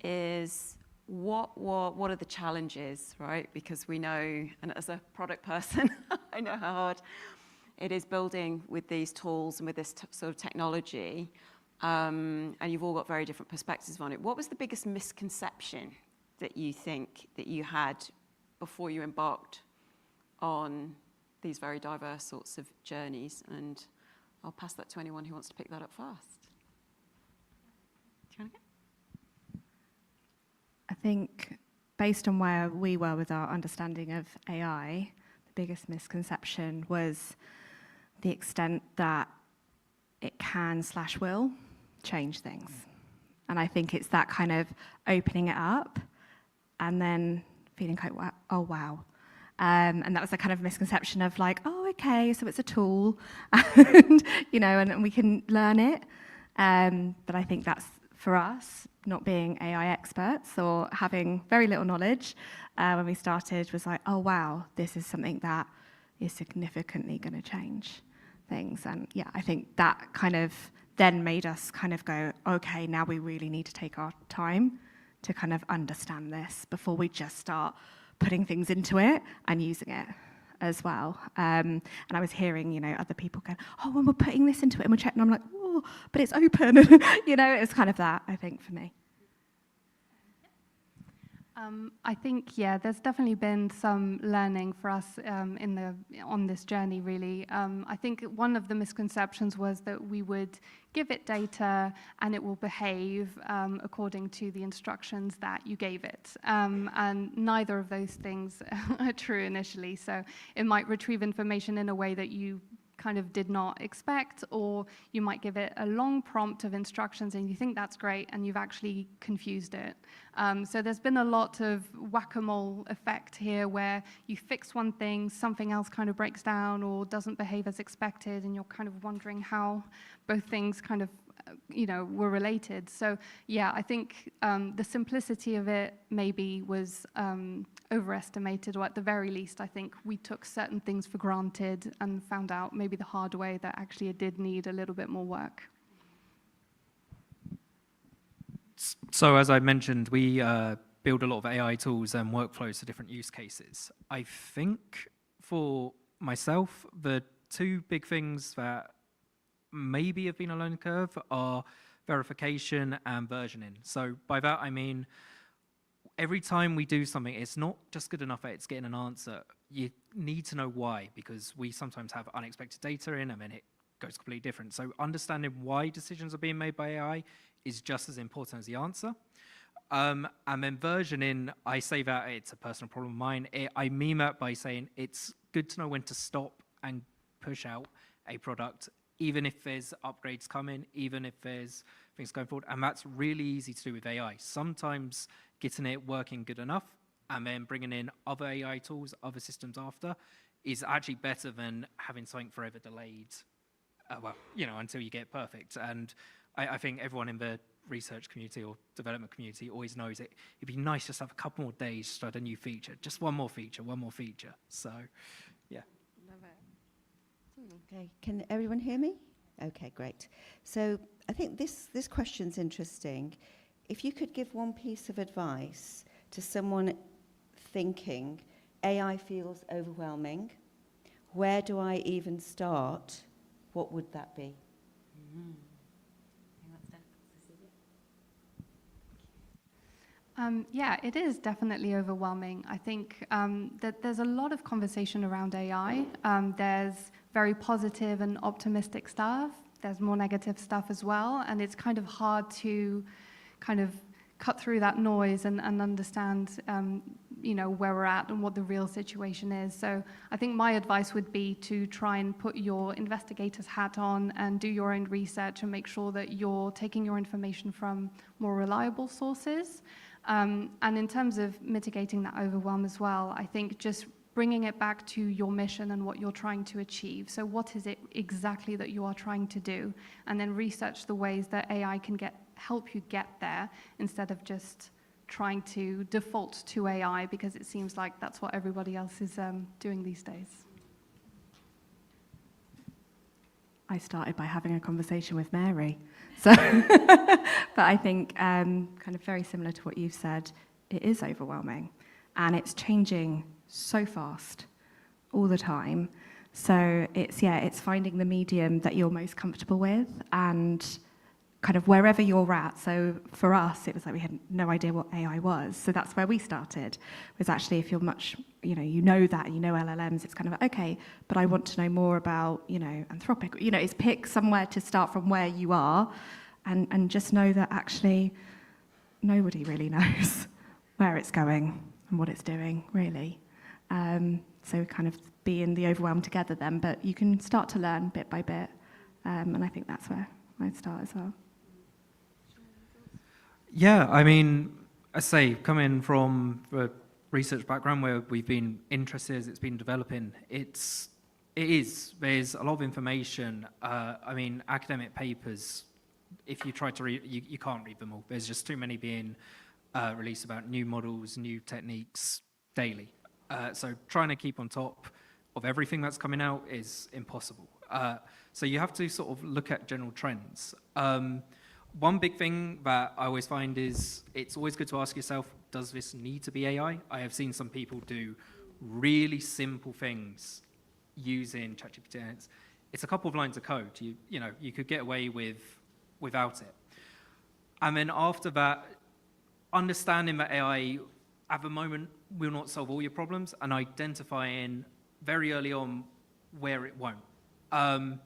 is what are the challenges, right? Because we know, and as a product person, I know how hard it is building with these tools and with this sort of technology, and you've all got very different perspectives on it. What was the biggest misconception that you think that you had before you embarked on these very diverse sorts of journeys? And I'll pass that to anyone who wants to pick that up first. Do you want to go? I think based on where we were with our understanding of AI, the biggest misconception was the extent that it can/will change things. And I think it's that kind of opening it up and then feeling like, oh, wow. And that was a kind of misconception of like, oh, okay, so it's a tool, and, and we can learn it. But I think that's, for us, not being AI experts or having very little knowledge when we started, was like, oh, wow, this is something that is significantly going to change things. And yeah, I think that kind of then made us kind of go, okay, now we really need to take our time to kind of understand this before we just start putting things into it and using it as well. And I was hearing, other people go, oh, when we're putting this into it and we're checking, I'm like, oh, but it's open. It's kind of that, I think, for me. I think, yeah, there's definitely been some learning for us on this journey, really. I think one of the misconceptions was that we would give it data and it will behave according to the instructions that you gave it. And neither of those things are true initially. So it might retrieve information in a way that you kind of did not expect, or you might give it a long prompt of instructions and you think that's great and you've actually confused it. So there's been a lot of whack-a-mole effect here where you fix one thing, something else kind of breaks down or doesn't behave as expected, and you're kind of wondering how both things kind of were related. So yeah, I think the simplicity of it maybe was overestimated, or at the very least, I think we took certain things for granted and found out maybe the hard way that actually it did need a little bit more work. So as I mentioned, we build a lot of AI tools and workflows for different use cases. I think for myself, the two big things that maybe have been a learning curve are verification and versioning. So by that I mean, every time we do something, it's not just good enough that it's getting an answer. You need to know why, because we sometimes have unexpected data in and then it goes completely different. So understanding why decisions are being made by AI is just as important as the answer. And then versioning, I say that it's a personal problem of mine. I mean that by saying it's good to know when to stop and push out a product, even if there's upgrades coming, even if there's things going forward. And that's really easy to do with AI. Sometimes getting it working good enough and then bringing in other AI tools, other systems after, is actually better than having something forever delayed, until you get perfect. And I think everyone in the research community or development community always knows it'd be nice just to have a couple more days to start a new feature, just one more feature. So, yeah. Okay, can everyone hear me? Okay, great. So I think this question's interesting. If you could give one piece of advice to someone thinking, AI feels overwhelming, where do I even start? What would that be? Yeah, it is definitely overwhelming. I think that there's a lot of conversation around AI. There's very positive and optimistic stuff. There's more negative stuff as well. And it's kind of hard to kind of cut through that noise and understand where we're at and what the real situation is. So I think my advice would be to try and put your investigator's hat on and do your own research and make sure that you're taking your information from more reliable sources. And in terms of mitigating that overwhelm as well, I think just bringing it back to your mission and what you're trying to achieve. So what is it exactly that you are trying to do? And then research the ways that AI can help you get there instead of just trying to default to AI, because it seems like that's what everybody else is doing these days. I started by having a conversation with Mary. So, but I think kind of very similar to what you've said, it is overwhelming and it's changing so fast all the time. So it's finding the medium that you're most comfortable with and kind of wherever you're at. So for us, it was like we had no idea what AI was. So that's where we started, was actually if you're much, you know that, you know LLMs, it's kind of, okay, but I want to know more about, Anthropic. It's pick somewhere to start from where you are and just know that actually nobody really knows where it's going and what it's doing, really. So kind of be in the overwhelm together then, but you can start to learn bit by bit. And I think that's where I'd start as well. Yeah, I mean, I say, coming from a research background where we've been interested as it's been developing, there's a lot of information. I mean, academic papers, if you try to read, you can't read them all. There's just too many being released about new models, new techniques daily. So trying to keep on top of everything that's coming out is impossible. So you have to sort of look at general trends. One big thing that I always find is it's always good to ask yourself, does this need to be AI? I have seen some people do really simple things using ChatGPT. It's a couple of lines of code. You could get away without it. And then after that, understanding that AI at the moment will not solve all your problems and identifying very early on where it won't. And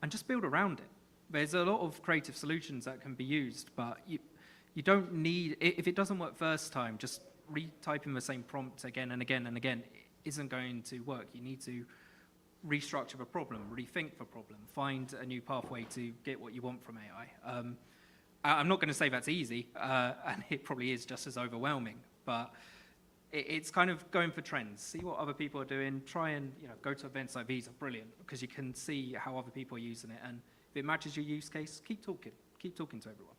just build around it. There's a lot of creative solutions that can be used, but you don't need, if it doesn't work first time, just retyping the same prompt again and again and again isn't going to work. You need to restructure the problem, rethink the problem, find a new pathway to get what you want from AI. I'm not going to say that's easy, and it probably is just as overwhelming, but it's kind of going for trends, see what other people are doing, try and go to events like these are brilliant because you can see how other people are using it, and if it matches your use case, keep talking to everyone.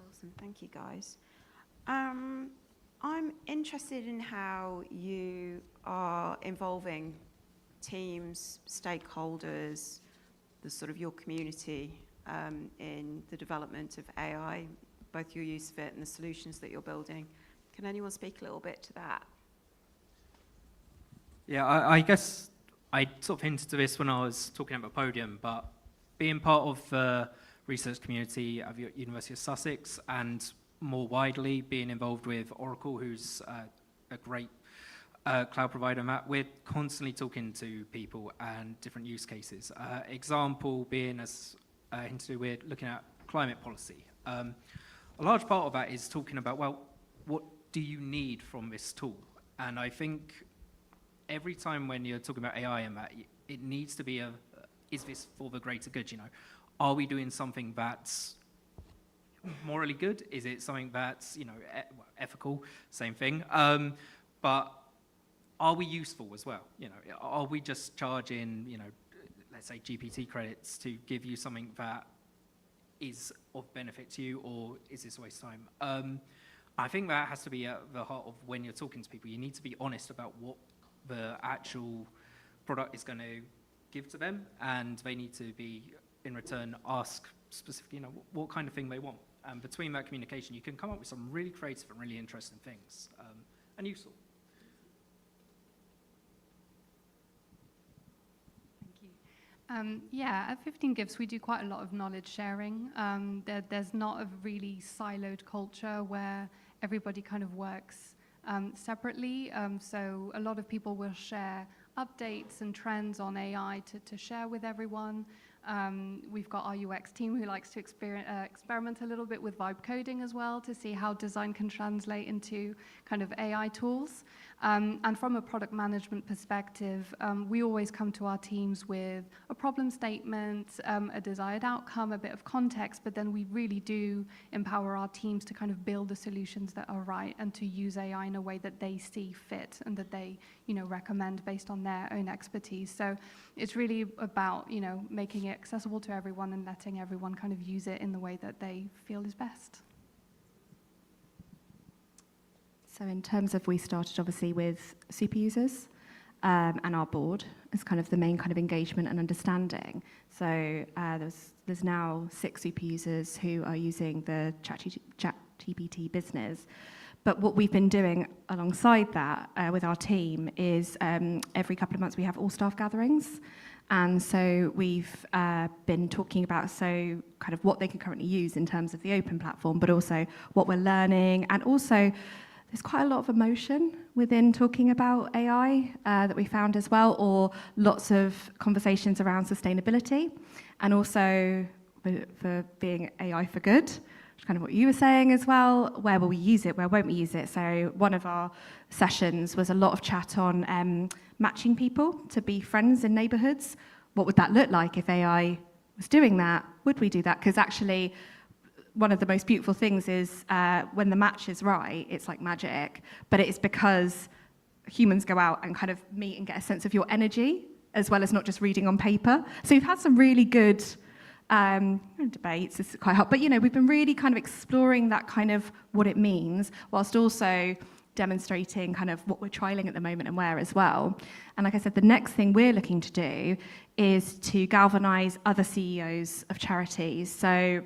Awesome, thank you guys. I'm interested in how you are involving teams, stakeholders, the sort of your community in the development of AI, both your use of it and the solutions that you're building. Can anyone speak a little bit to that? Yeah, I guess I sort of hinted to this when I was talking at the podium, but being part of the research community at the University of Sussex and more widely being involved with Oracle, who's a great cloud provider, Matt, we're constantly talking to people and different use cases. Example being, as hinted, we're looking at climate policy. A large part of that is talking about, well, what do you need from this tool? And I think every time when you're talking about AI and that, it needs to be is this for the greater good? Are we doing something that's morally good? Is it something that's ethical? Same thing. But are we useful as well? Are we just charging let's say GPT credits to give you something that is of benefit to you, or is this a waste of time? I think that has to be at the heart of when you're talking to people. You need to be honest about what the actual product is going to give to them, and they need to be, in return, ask specifically, what kind of thing they want. And between that communication, you can come up with some really creative and really interesting things, and useful. Yeah, at 15 Gifts, we do quite a lot of knowledge sharing. There's not a really siloed culture where everybody kind of works separately. So a lot of people will share updates and trends on AI to share with everyone. We've got our UX team who likes to experiment a little bit with vibe coding as well to see how design can translate into kind of AI tools. And from a product management perspective, we always come to our teams with a problem statement, a desired outcome, a bit of context, but then we really do empower our teams to kind of build the solutions that are right and to use AI in a way that they see fit and that they, recommend based on their own expertise. So it's really about, making it accessible to everyone and letting everyone kind of use it in the way that they feel is best. So in terms of, we started obviously with super users and our board as kind of the main kind of engagement and understanding. So there's now 6 super users who are using the ChatGPT business. But what we've been doing alongside that with our team is every couple of months we have all staff gatherings. And so we've been talking about kind of what they can currently use in terms of the open platform, but also what we're learning. And also there's quite a lot of emotion within talking about AI that we found as well, or lots of conversations around sustainability, and also for being AI for good, which is kind of what you were saying as well. Where will we use it? Where won't we use it? So one of our sessions was a lot of chat on matching people to be friends in neighbourhoods. What would that look like if AI was doing that? Would we do that? Because actually, one of the most beautiful things is when the match is right, it's like magic, but it's because humans go out and kind of meet and get a sense of your energy, as well as not just reading on paper. So we've had some really good debates, it's quite hard, but we've been really kind of exploring that kind of what it means, whilst also demonstrating kind of what we're trialing at the moment and where as well. And like I said, the next thing we're looking to do is to galvanise other CEOs of charities. So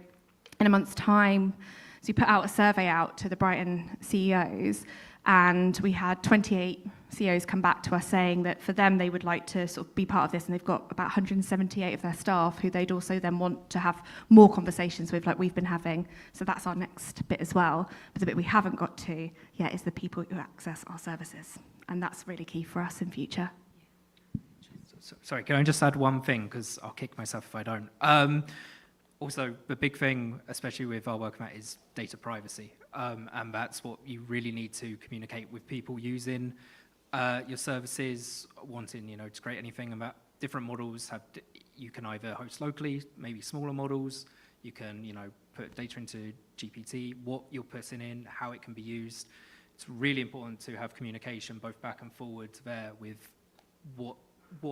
in a month's time, so we put out a survey out to the Brighton CEOs, and we had 28 CEOs come back to us saying that for them, they would like to sort of be part of this, and they've got about 178 of their staff who they'd also then want to have more conversations with, like we've been having. So that's our next bit as well. But the bit we haven't got to yet is the people who access our services, and that's really key for us in future. Sorry, can I just add one thing, because I'll kick myself if I don't. Also, the big thing, especially with our work, Matt, is data privacy. And that's what you really need to communicate with people using your services, wanting, to create anything about different models. You can either host locally, maybe smaller models. You can, put data into GPT, what you're putting in, how it can be used. It's really important to have communication both back and forward there with what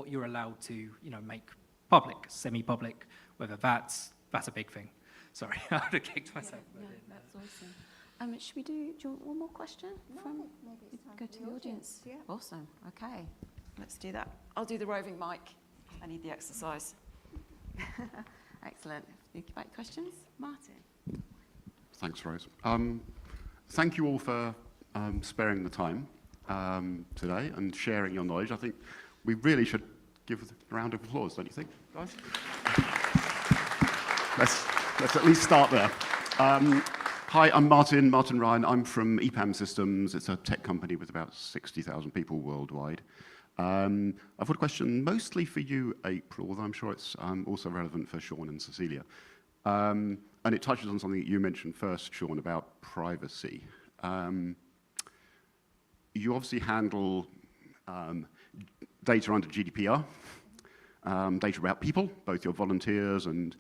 you're allowed to, make public, semi-public, whether that's a big thing. Sorry, I would have kicked myself. Yeah, that's awesome. Should do you want one more question? Maybe it's time Go for to the audience. Yeah. Awesome, okay. Let's do that. I'll do the roving mic. I need the exercise. Excellent. Think about questions? Martin. Thanks, Rose. Thank you all for sparing the time today and sharing your knowledge. I think we really should give a round of applause, don't you think, guys? Let's at least start there. Hi, I'm Martin Ryan. I'm from EPAM Systems. It's a tech company with about 60,000 people worldwide. I've got a question mostly for you, April, although I'm sure it's also relevant for Shaun and Cecilia. And it touches on something that you mentioned first, Shaun, about privacy. You obviously handle data under GDPR, data about people, both your volunteers and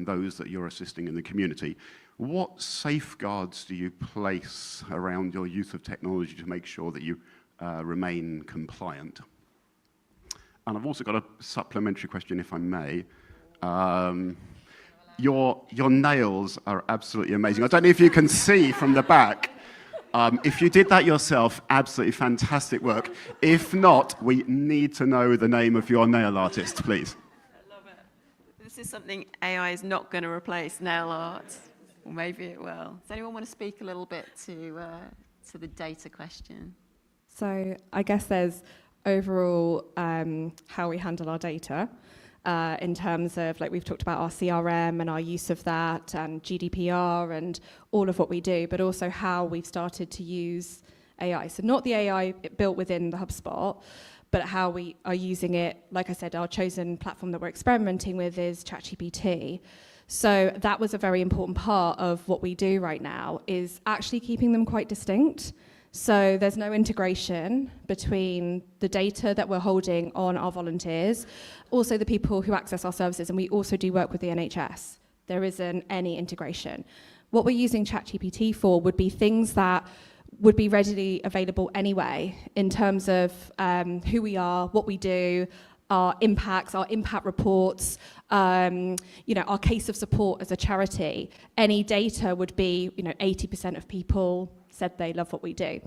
those that you're assisting in the community. What safeguards do you place around your use of technology to make sure that you remain compliant? And I've also got a supplementary question, if I may. Your nails are absolutely amazing. I don't know if you can see from the back. If you did that yourself, absolutely fantastic work. If not, we need to know the name of your nail artist, please. I love it. This is something AI is not going to replace, nail art. Or maybe it will. Does anyone want to speak a little bit to the data question? So I guess there's overall how we handle our data in terms of, like we've talked about our CRM and our use of that and GDPR and all of what we do, but also how we've started to use AI. So not the AI built within the HubSpot, but how we are using it, like I said, our chosen platform that we're experimenting with is ChatGPT. So that was a very important part of what we do right now, is actually keeping them quite distinct. So there's no integration between the data that we're holding on our volunteers, also the people who access our services, and we also do work with the NHS. There isn't any integration. What we're using ChatGPT for would be things that would be readily available anyway, in terms of who we are, what we do, our impacts, our impact reports, our case of support as a charity. Any data would be, 80% of people said they love what we do.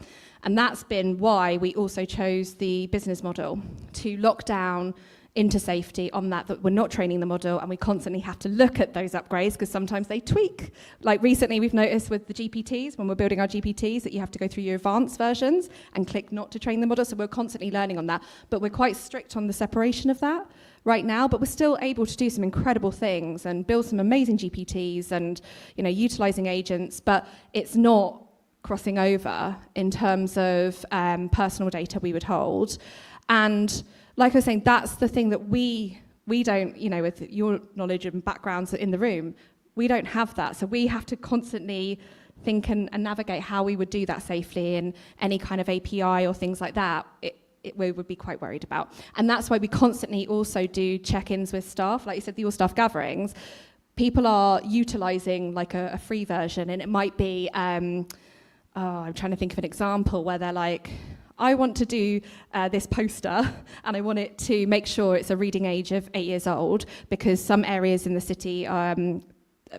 And that's been why we also chose the business model, to lock down into safety on that we're not training the model, and we constantly have to look at those upgrades because sometimes they tweak. Like recently we've noticed with the GPTs, when we're building our GPTs, that you have to go through your advanced versions and click not to train the model, so we're constantly learning on that. But we're quite strict on the separation of that right now, but we're still able to do some incredible things and build some amazing GPTs and, utilizing agents, but it's not crossing over in terms of personal data we would hold. And like I was saying, that's the thing that we don't, with your knowledge and backgrounds in the room, we don't have that. So we have to constantly think and navigate how we would do that safely, and any kind of API or things like that, we would be quite worried about. And that's why we constantly also do check-ins with staff. Like you said, the all-staff gatherings, people are utilizing like a free version, and it might be, I'm trying to think of an example where they're like, I want to do this poster, and I want it to make sure it's a reading age of 8 years old, because some areas in the city,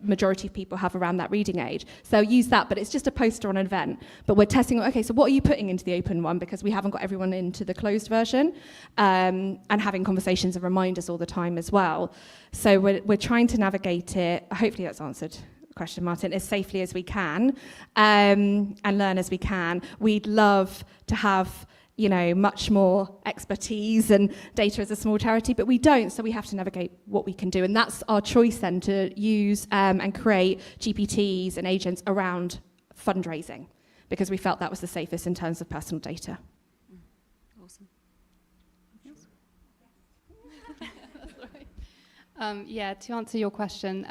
majority of people have around that reading age. So use that, but it's just a poster on an event. But we're testing, okay, so what are you putting into the open one? Because we haven't got everyone into the closed version, and having conversations and reminders all the time as well. So we're trying to navigate it. Hopefully that's answered question, Martin, as safely as we can, and learn as we can. We'd love to have, much more expertise and data as a small charity, but we don't, so we have to navigate what we can do. And that's our choice then, to use and create GPTs and agents around fundraising, because we felt that was the safest in terms of personal data. Awesome. To answer your question,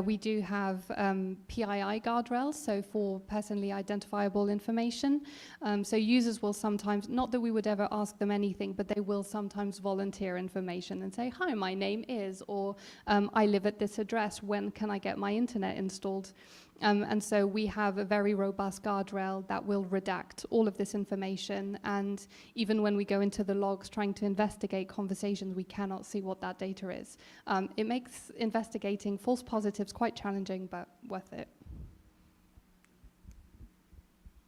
we do have PII guardrails, so for personally identifiable information. So users will sometimes, not that we would ever ask them anything, but they will sometimes volunteer information and say, hi, my name is, or I live at this address, when can I get my internet installed? And so we have a very robust guardrail that will redact all of this information. And even when we go into the logs trying to investigate conversations, we cannot see what that data is. It makes investigating false positives quite challenging, but worth it.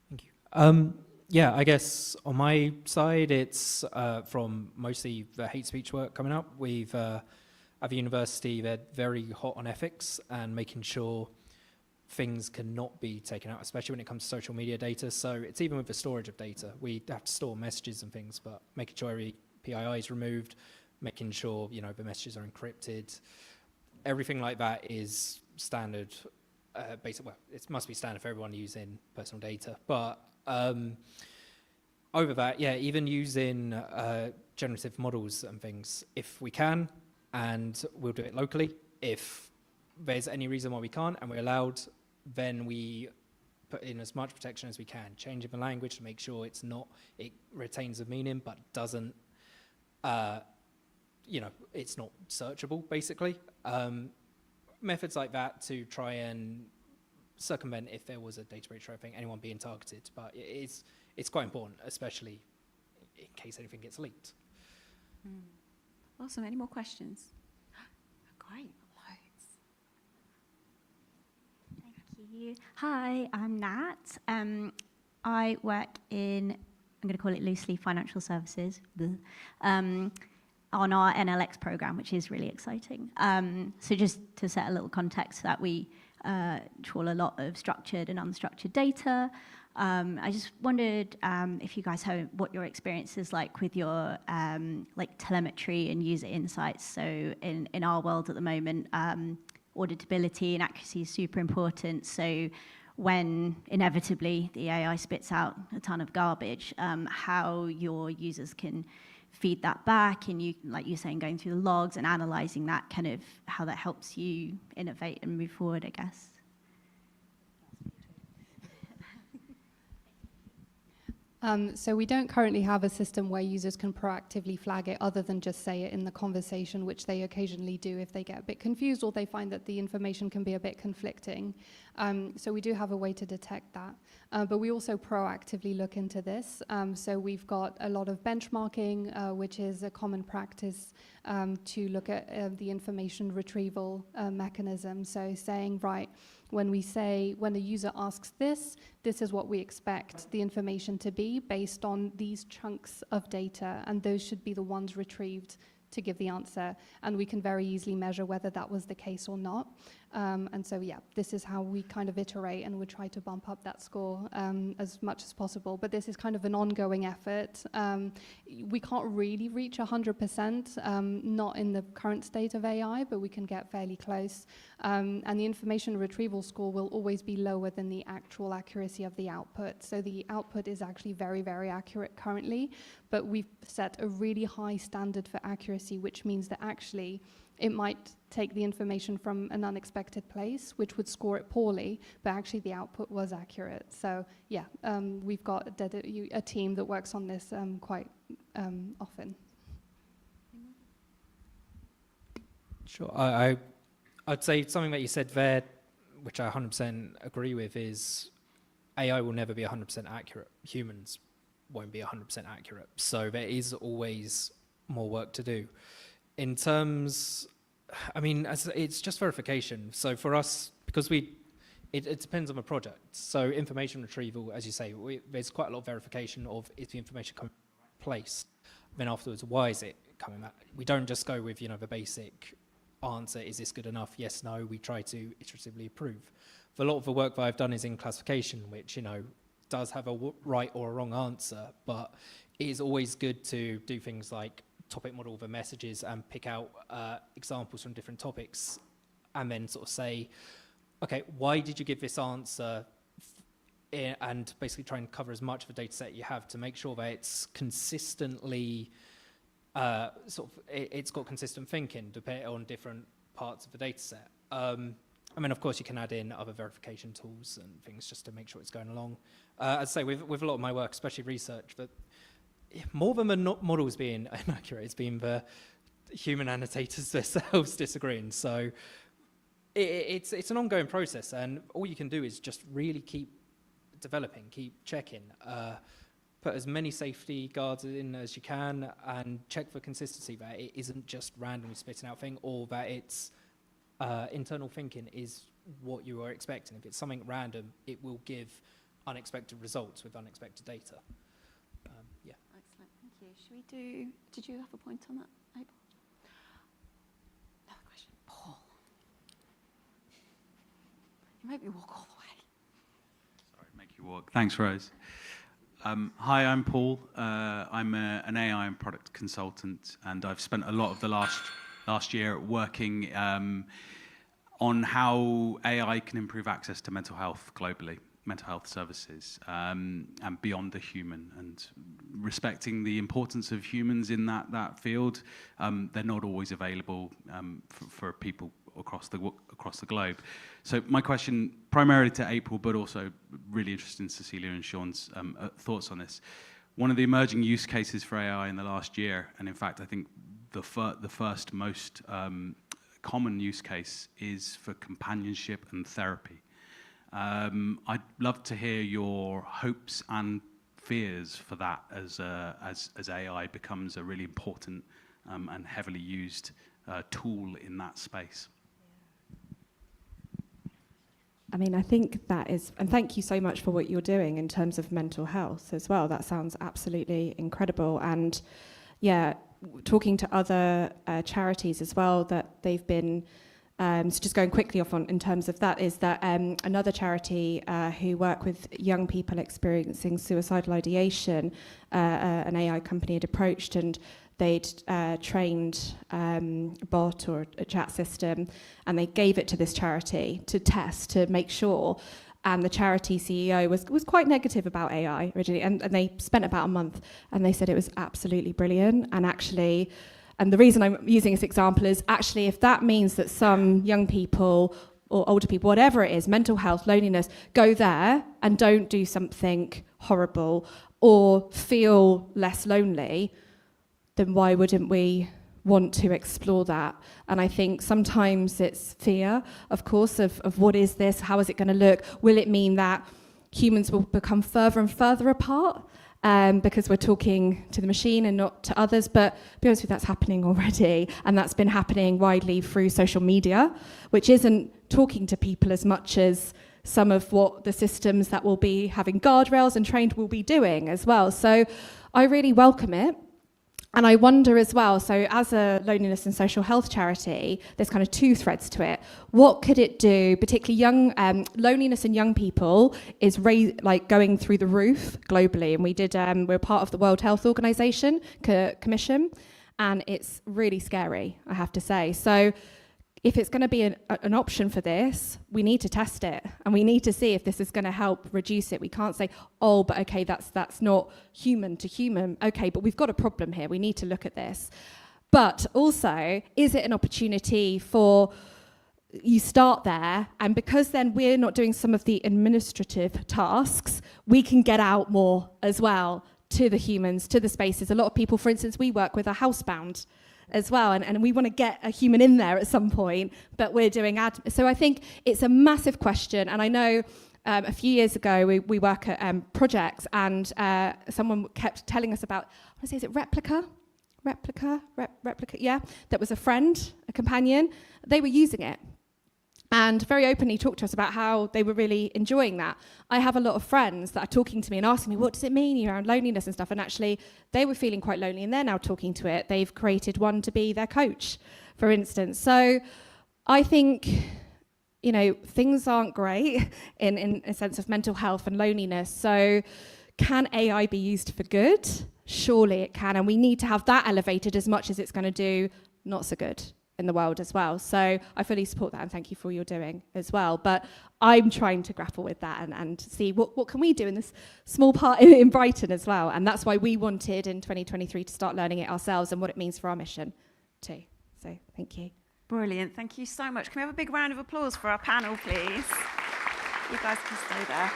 Thank you. I guess on my side, it's from mostly the hate speech work coming up. We've, at the university, they're very hot on ethics and making sure things cannot be taken out, especially when it comes to social media data. So it's even with the storage of data. We have to store messages and things, but making sure every PII is removed, making sure, the messages are encrypted. Everything like that is standard. It must be standard for everyone using personal data. But over that, even using generative models and things, if we can, and we'll do it locally. If there's any reason why we can't and we're allowed, then we put in as much protection as we can, changing the language to make sure it retains the meaning but doesn't, it's not searchable, basically. Methods like that to try and circumvent if there was a data breach or anyone being targeted, but it's quite important, especially in case anything gets leaked. Awesome. Any more questions? Great. Hi, I'm Nat. I work in, I'm going to call it loosely, financial services, on our NLX program, which is really exciting. So just to set a little context, that we trawl a lot of structured and unstructured data. I just wondered if you guys have what your experience is like with your telemetry and user insights. So in our world at the moment, auditability and accuracy is super important. So when inevitably the AI spits out a ton of garbage, how your users can feed that back, and you, like you're saying, going through the logs and analysing that, kind of how that helps you innovate and move forward, I guess. So we don't currently have a system where users can proactively flag it other than just say it in the conversation, which they occasionally do if they get a bit confused or they find that the information can be a bit conflicting. So we do have a way to detect that. But we also proactively look into this. So we've got a lot of benchmarking, which is a common practice to look at the information retrieval mechanism. So saying, right, when the user asks this is what we expect the information to be based on these chunks of data, and those should be the ones retrieved to give the answer. And we can very easily measure whether that was the case or not. And so, yeah, this is how we kind of iterate, and we try to bump up that score as much as possible. But this is kind of an ongoing effort. We can't really reach 100%, not in the current state of AI, but we can get fairly close. And the information retrieval score will always be lower than the actual accuracy of the output. So the output is actually very, very accurate currently, but we've set a really high standard for accuracy, which means that actually it might take the information from an unexpected place, which would score it poorly, but actually the output was accurate. So yeah, we've got a team that works on this quite often. Sure. I'd say something that you said there, which I 100% agree with, is AI will never be 100% accurate. Humans won't be 100% accurate. So there is always more work to do. In terms, I mean, it's just verification. So for us, because it depends on the project. So information retrieval, as you say, there's quite a lot of verification of is the information coming from the right place. Then afterwards, why is it coming back? We don't just go with, the basic answer, is this good enough? Yes, no. We try to iteratively improve. A lot of the work that I've done is in classification, which, does have a right or a wrong answer, but it is always good to do things like topic model the messages and pick out examples from different topics, and then sort of say, okay, why did you give this answer? And basically try and cover as much of the data set you have to make sure that it's consistently, it's got consistent thinking depending on different parts of the data set. I mean, of course, you can add in other verification tools and things just to make sure it's going along. I'd say with a lot of my work, especially research, but more than the models being inaccurate, it's been the human annotators themselves disagreeing. So it's an ongoing process, and all you can do is just really keep developing, keep checking, put as many safety guards in as you can, and check for consistency that it isn't just randomly spitting out thing, or that it's internal thinking is what you are expecting. If it's something random, it will give unexpected results with unexpected data. Yeah. Excellent, thank you. Should we do, did you have a point on that, April? Another question. Paul. You make me walk all the way. Sorry, make you walk. Thanks, Rose. Hi, I'm Paul. I'm an AI and product consultant, and I've spent a lot of the last year working on how AI can improve access to mental health globally, mental health services, and beyond the human, and respecting the importance of humans in that field. They're not always available for people across the globe. So my question, primarily to April, but also really interested in Cecilia and Shaun's thoughts on this. One of the emerging use cases for AI in the last year, and in fact, I think the first most common use case, is for companionship and therapy. I'd love to hear your hopes and fears for that as AI becomes a really important and heavily used tool in that space. I mean, I think that is, and thank you so much for what you're doing in terms of mental health as well. That sounds absolutely incredible. And yeah, talking to other charities as well, that they've been, so just going quickly off on in terms of that, is that another charity who work with young people experiencing suicidal ideation, an AI company had approached, and they'd trained a bot or a chat system, and they gave it to this charity to test, to make sure. and the charity CEO was quite negative about AI originally, and they spent about a month, and they said it was absolutely brilliant, and actually, and the reason I'm using this example is actually if that means that some young people or older people, whatever it is, mental health, loneliness, go there and don't do something horrible or feel less lonely, then why wouldn't we want to explore that? And I think sometimes it's fear, of course, of what is this? How is it going to look? Will it mean that humans will become further and further apart because we're talking to the machine and not to others? But to be honest with you, that's happening already. And that's been happening widely through social media, which isn't talking to people as much as some of what the systems that will be having guardrails and trained will be doing as well. So I really welcome it. And I wonder as well, so as a loneliness and social health charity, there's kind of two threads to it. What could it do, particularly young, loneliness in young people is going through the roof globally. And we're part of the World Health Organization Commission, and it's really scary, I have to say. So if it's going to be an option for this, we need to test it, and we need to see if this is going to help reduce it. We can't say, oh, but okay, that's not human to human. Okay, but we've got a problem here. We need to look at this. But also, is it an opportunity for you start there, and because then we're not doing some of the administrative tasks, we can get out more as well to the humans, to the spaces. A lot of people, for instance, we work with are housebound as well, and we want to get a human in there at some point, but we're doing so I think it's a massive question. And I know a few years ago we work at projects, and someone kept telling us about, I want to say, is it replica, yeah, that was a friend, a companion. They were using it and very openly talked to us about how they were really enjoying that. I have a lot of friends that are talking to me and asking me, what does it mean around loneliness and stuff? And actually, they were feeling quite lonely, and they're now talking to it. They've created one to be their coach, for instance. So I think, things aren't great in a sense of mental health and loneliness. So can AI be used for good? Surely it can. And we need to have that elevated as much as it's going to do not so good in the world as well. So I fully support that, and thank you for all you're doing as well. But I'm trying to grapple with that and see what can we do in this small part in Brighton as well. And that's why we wanted in 2023 to start learning it ourselves and what it means for our mission too. So thank you. Brilliant. Thank you so much. Can we have a big round of applause for our panel, please? You guys can stay there.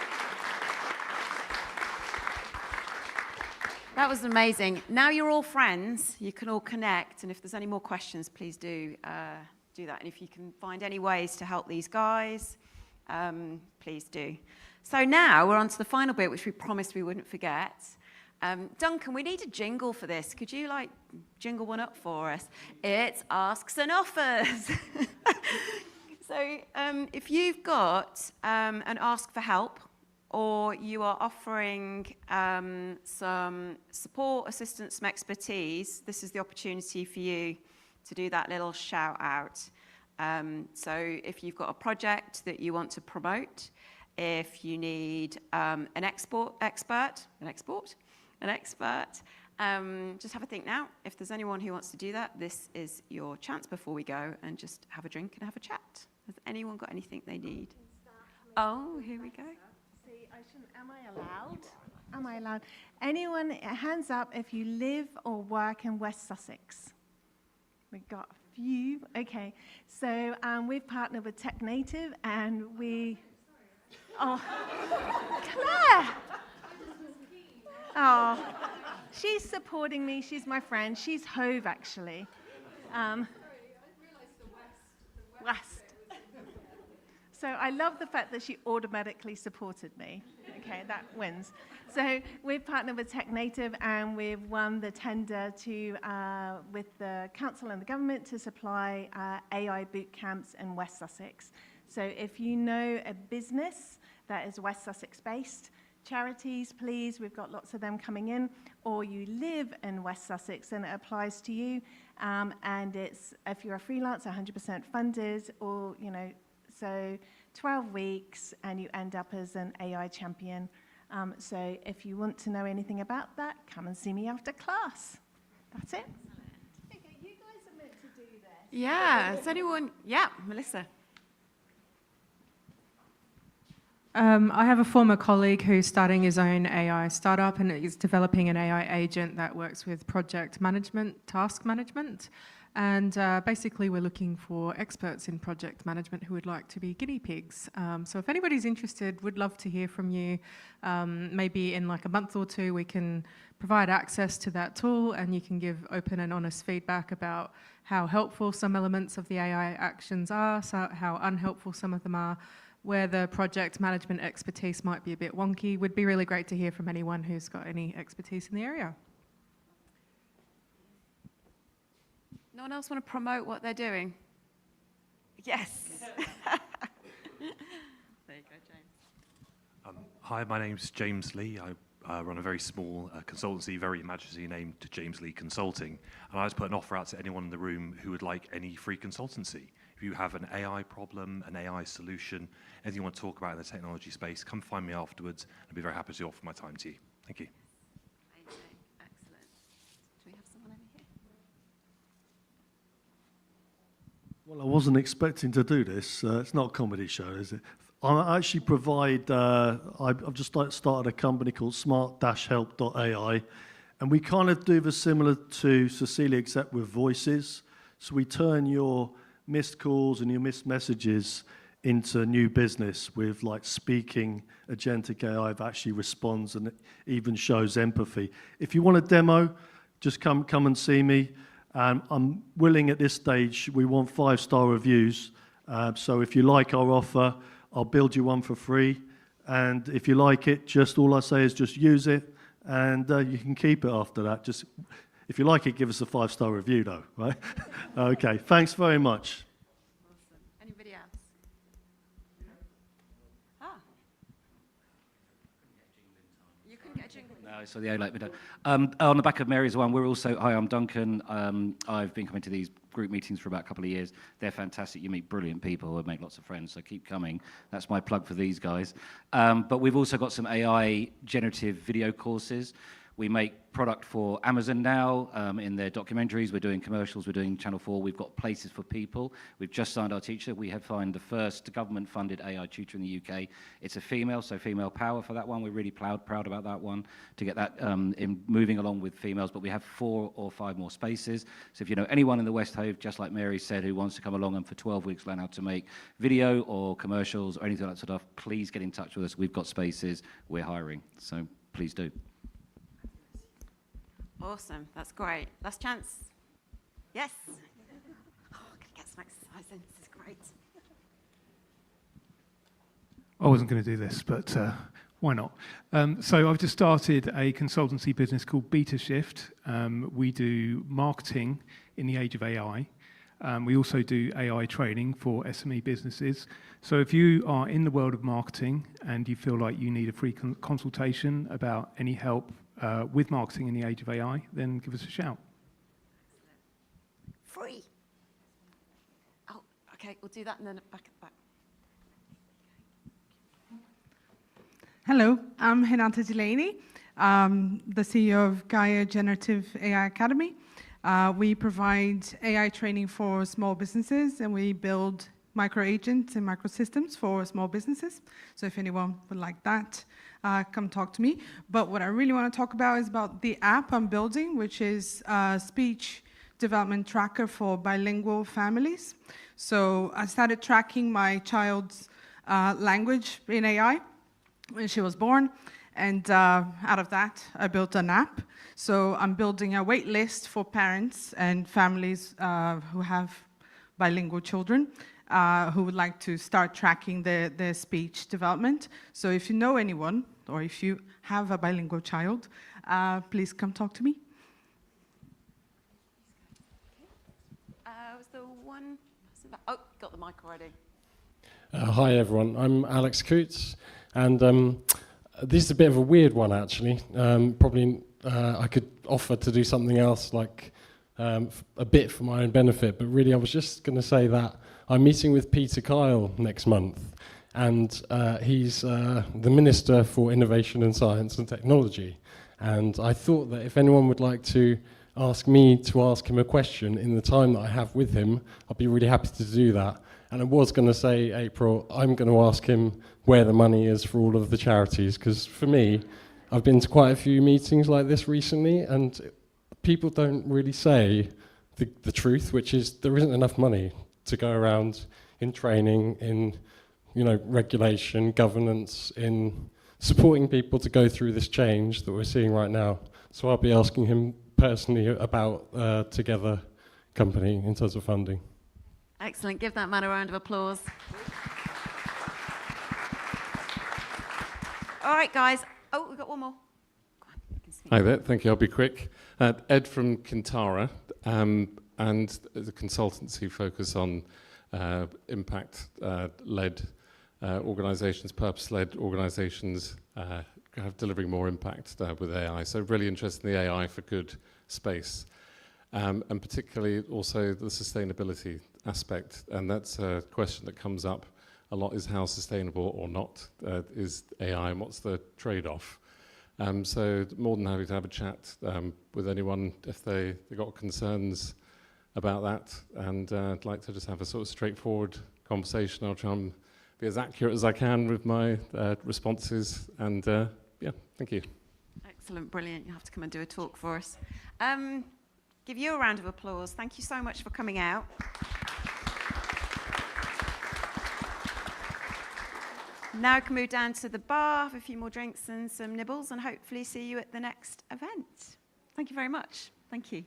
That was amazing. Now you're all friends, you can all connect, and if there's any more questions, please do that. And if you can find any ways to help these guys, please do. So now we're on to the final bit, which we promised we wouldn't forget. Duncan, we need a jingle for this. Could you jingle one up for us? It's Asks and Offers. So if you've got an ask for help, or you are offering some support, assistance, some expertise, this is the opportunity for you to do that little shout out. So if you've got a project that you want to promote, if you need an expert, just have a think now. If there's anyone who wants to do that, this is your chance before we go and just have a drink and have a chat. Has anyone got anything they need? Oh, here we go. Am I allowed? Anyone, hands up if you live or work in West Sussex. We've got a few. Okay, so we've partnered with Tech Native, and oh, Claire! Oh, she's supporting me. She's my friend. She's Hove, actually. West. So I love the fact that she automatically supported me. Okay, that wins. So we've partnered with Tech Native, and we've won the tender with the council and the government to supply AI boot camps in West Sussex. So if you know a business that is West Sussex based, charities, please, we've got lots of them coming in, or you live in West Sussex, and it applies to you. And it's, if you're a freelancer, 100% funded, or, so 12 weeks, and you end up as an AI champion. So if you want to know anything about that, come and see me after class. That's it. Okay, you guys are meant to do this. Yeah, is anyone? Yeah, Melissa. I have a former colleague who's starting his own AI startup and is developing an AI agent that works with project management, task management. And basically, we're looking for experts in project management who would like to be guinea pigs. So if anybody's interested, we'd love to hear from you. Maybe in like a month or two, we can provide access to that tool and you can give open and honest feedback about how helpful some elements of the AI actions are, so how unhelpful some of them are, where the project management expertise might be a bit wonky. Would be really great to hear from anyone who's got any expertise in the area. No one else want to promote what they're doing? Yes. There you go, James. Hi, my name's James Lee. I run a very small consultancy, very imaginatively named James Lee Consulting. And I just put an offer out to anyone in the room who would like any free consultancy. If you have an AI problem, an AI solution, anything you want to talk about in the technology space, come find me afterwards. I'd be very happy to offer my time to you. Thank you. Excellent. Do we have someone over here? Well, I wasn't expecting to do this. It's not a comedy show, is it? I actually provide, I've just started a company called smart-help.ai, and we kind of do the similar to Cecilia, except with voices. So we turn your missed calls and your missed messages into new business with like speaking agentic AI that actually responds and even shows empathy. If you want a demo, just come and see me. I'm willing at this stage, we want 5-star reviews. So if you like our offer, I'll build you one for free. And if you like it, just all I say is just use it and you can keep it after that. Just if you like it, give us a 5-star review though, right? Okay, thanks very much. Awesome. Anybody else? You couldn't get a jingle. No, so the A-light we don't. On the back of Mary's one, we're also, hi, I'm Duncan. I've been coming to these group meetings for about a couple of years. They're fantastic. You meet brilliant people and make lots of friends, so keep coming. That's my plug for these guys. But we've also got some AI generative video courses. We make product for Amazon now in their documentaries. We're doing commercials. We're doing Channel 4. We've got places for people. We've just signed our teacher. We have found the first government-funded AI tutor in the UK. It's a female, so female power for that one. We're really proud about that one to get that moving along with females. But we have 4 or 5 more spaces. So if you know anyone in the West Hove, just like Mary said, who wants to come along and for 12 weeks learn how to make video or commercials or anything like that sort of stuff, please get in touch with us. We've got spaces. We're hiring. So please do. Awesome. That's great. Last chance. Yes. Oh, I'm going to get some exercise in. This is great. I wasn't going to do this, but why not? So I've just started a consultancy business called Beta Shift. We do marketing in the age of AI. We also do AI training for SME businesses. So if you are in the world of marketing and you feel like you need a free consultation about any help with marketing in the age of AI, then give us a shout. Free. Oh, okay. We'll do that and then back at the back. Hello, I'm Renata Delaney, the CEO of Gaia Generative AI Academy. We provide AI training for small businesses and we build micro agents and microsystems for small businesses. So if anyone would like that, come talk to me. But what I really want to talk about is about the app I'm building, which is a speech development tracker for bilingual families. So I started tracking my child's language in AI when she was born. And out of that, I built an app. So I'm building a wait list for parents and families who have bilingual children who would like to start tracking their speech development. So if you know anyone, or if you have a bilingual child, please come talk to me. Was there one person back? Oh, got the mic already. Hi everyone, I'm Alex Coots, and this is a bit of a weird one actually. Probably I could offer to do something else like a bit for my own benefit, but really I was just going to say that I'm meeting with Peter Kyle next month, and he's the Minister for Innovation and Science and Technology, and I thought that if anyone would like to ask me to ask him a question in the time that I have with him, I'd be really happy to do that. And I was going to say, April, I'm going to ask him where the money is for all of the charities, because for me, I've been to quite a few meetings like this recently, and people don't really say the truth, which is there isn't enough money to go around in training, in regulation, governance, in supporting people to go through this change that we're seeing right now. So I'll be asking him personally about Together Company in terms of funding. Excellent. Give that man a round of applause. All right, guys. Oh, we've got one more. Go on, you can speak. Hi there. Thank you. I'll be quick. Ed from Kintara, and the consultancy focus on impact-led organisations, purpose-led organisations, delivering more impact with AI. So really interested in the AI for good space, and particularly also the sustainability aspect. And that's a question that comes up a lot: is how sustainable or not is AI, and what's the trade-off? So more than happy to have a chat with anyone if they got concerns about that, and I'd like to just have a sort of straightforward conversation. I'll try and be as accurate as I can with my responses, and yeah, thank you. Excellent, brilliant. You have to come and do a talk for us. Give you a round of applause. Thank you so much for coming out. Now I can move down to the bar, have a few more drinks and some nibbles, and hopefully see you at the next event. Thank you very much. Thank you.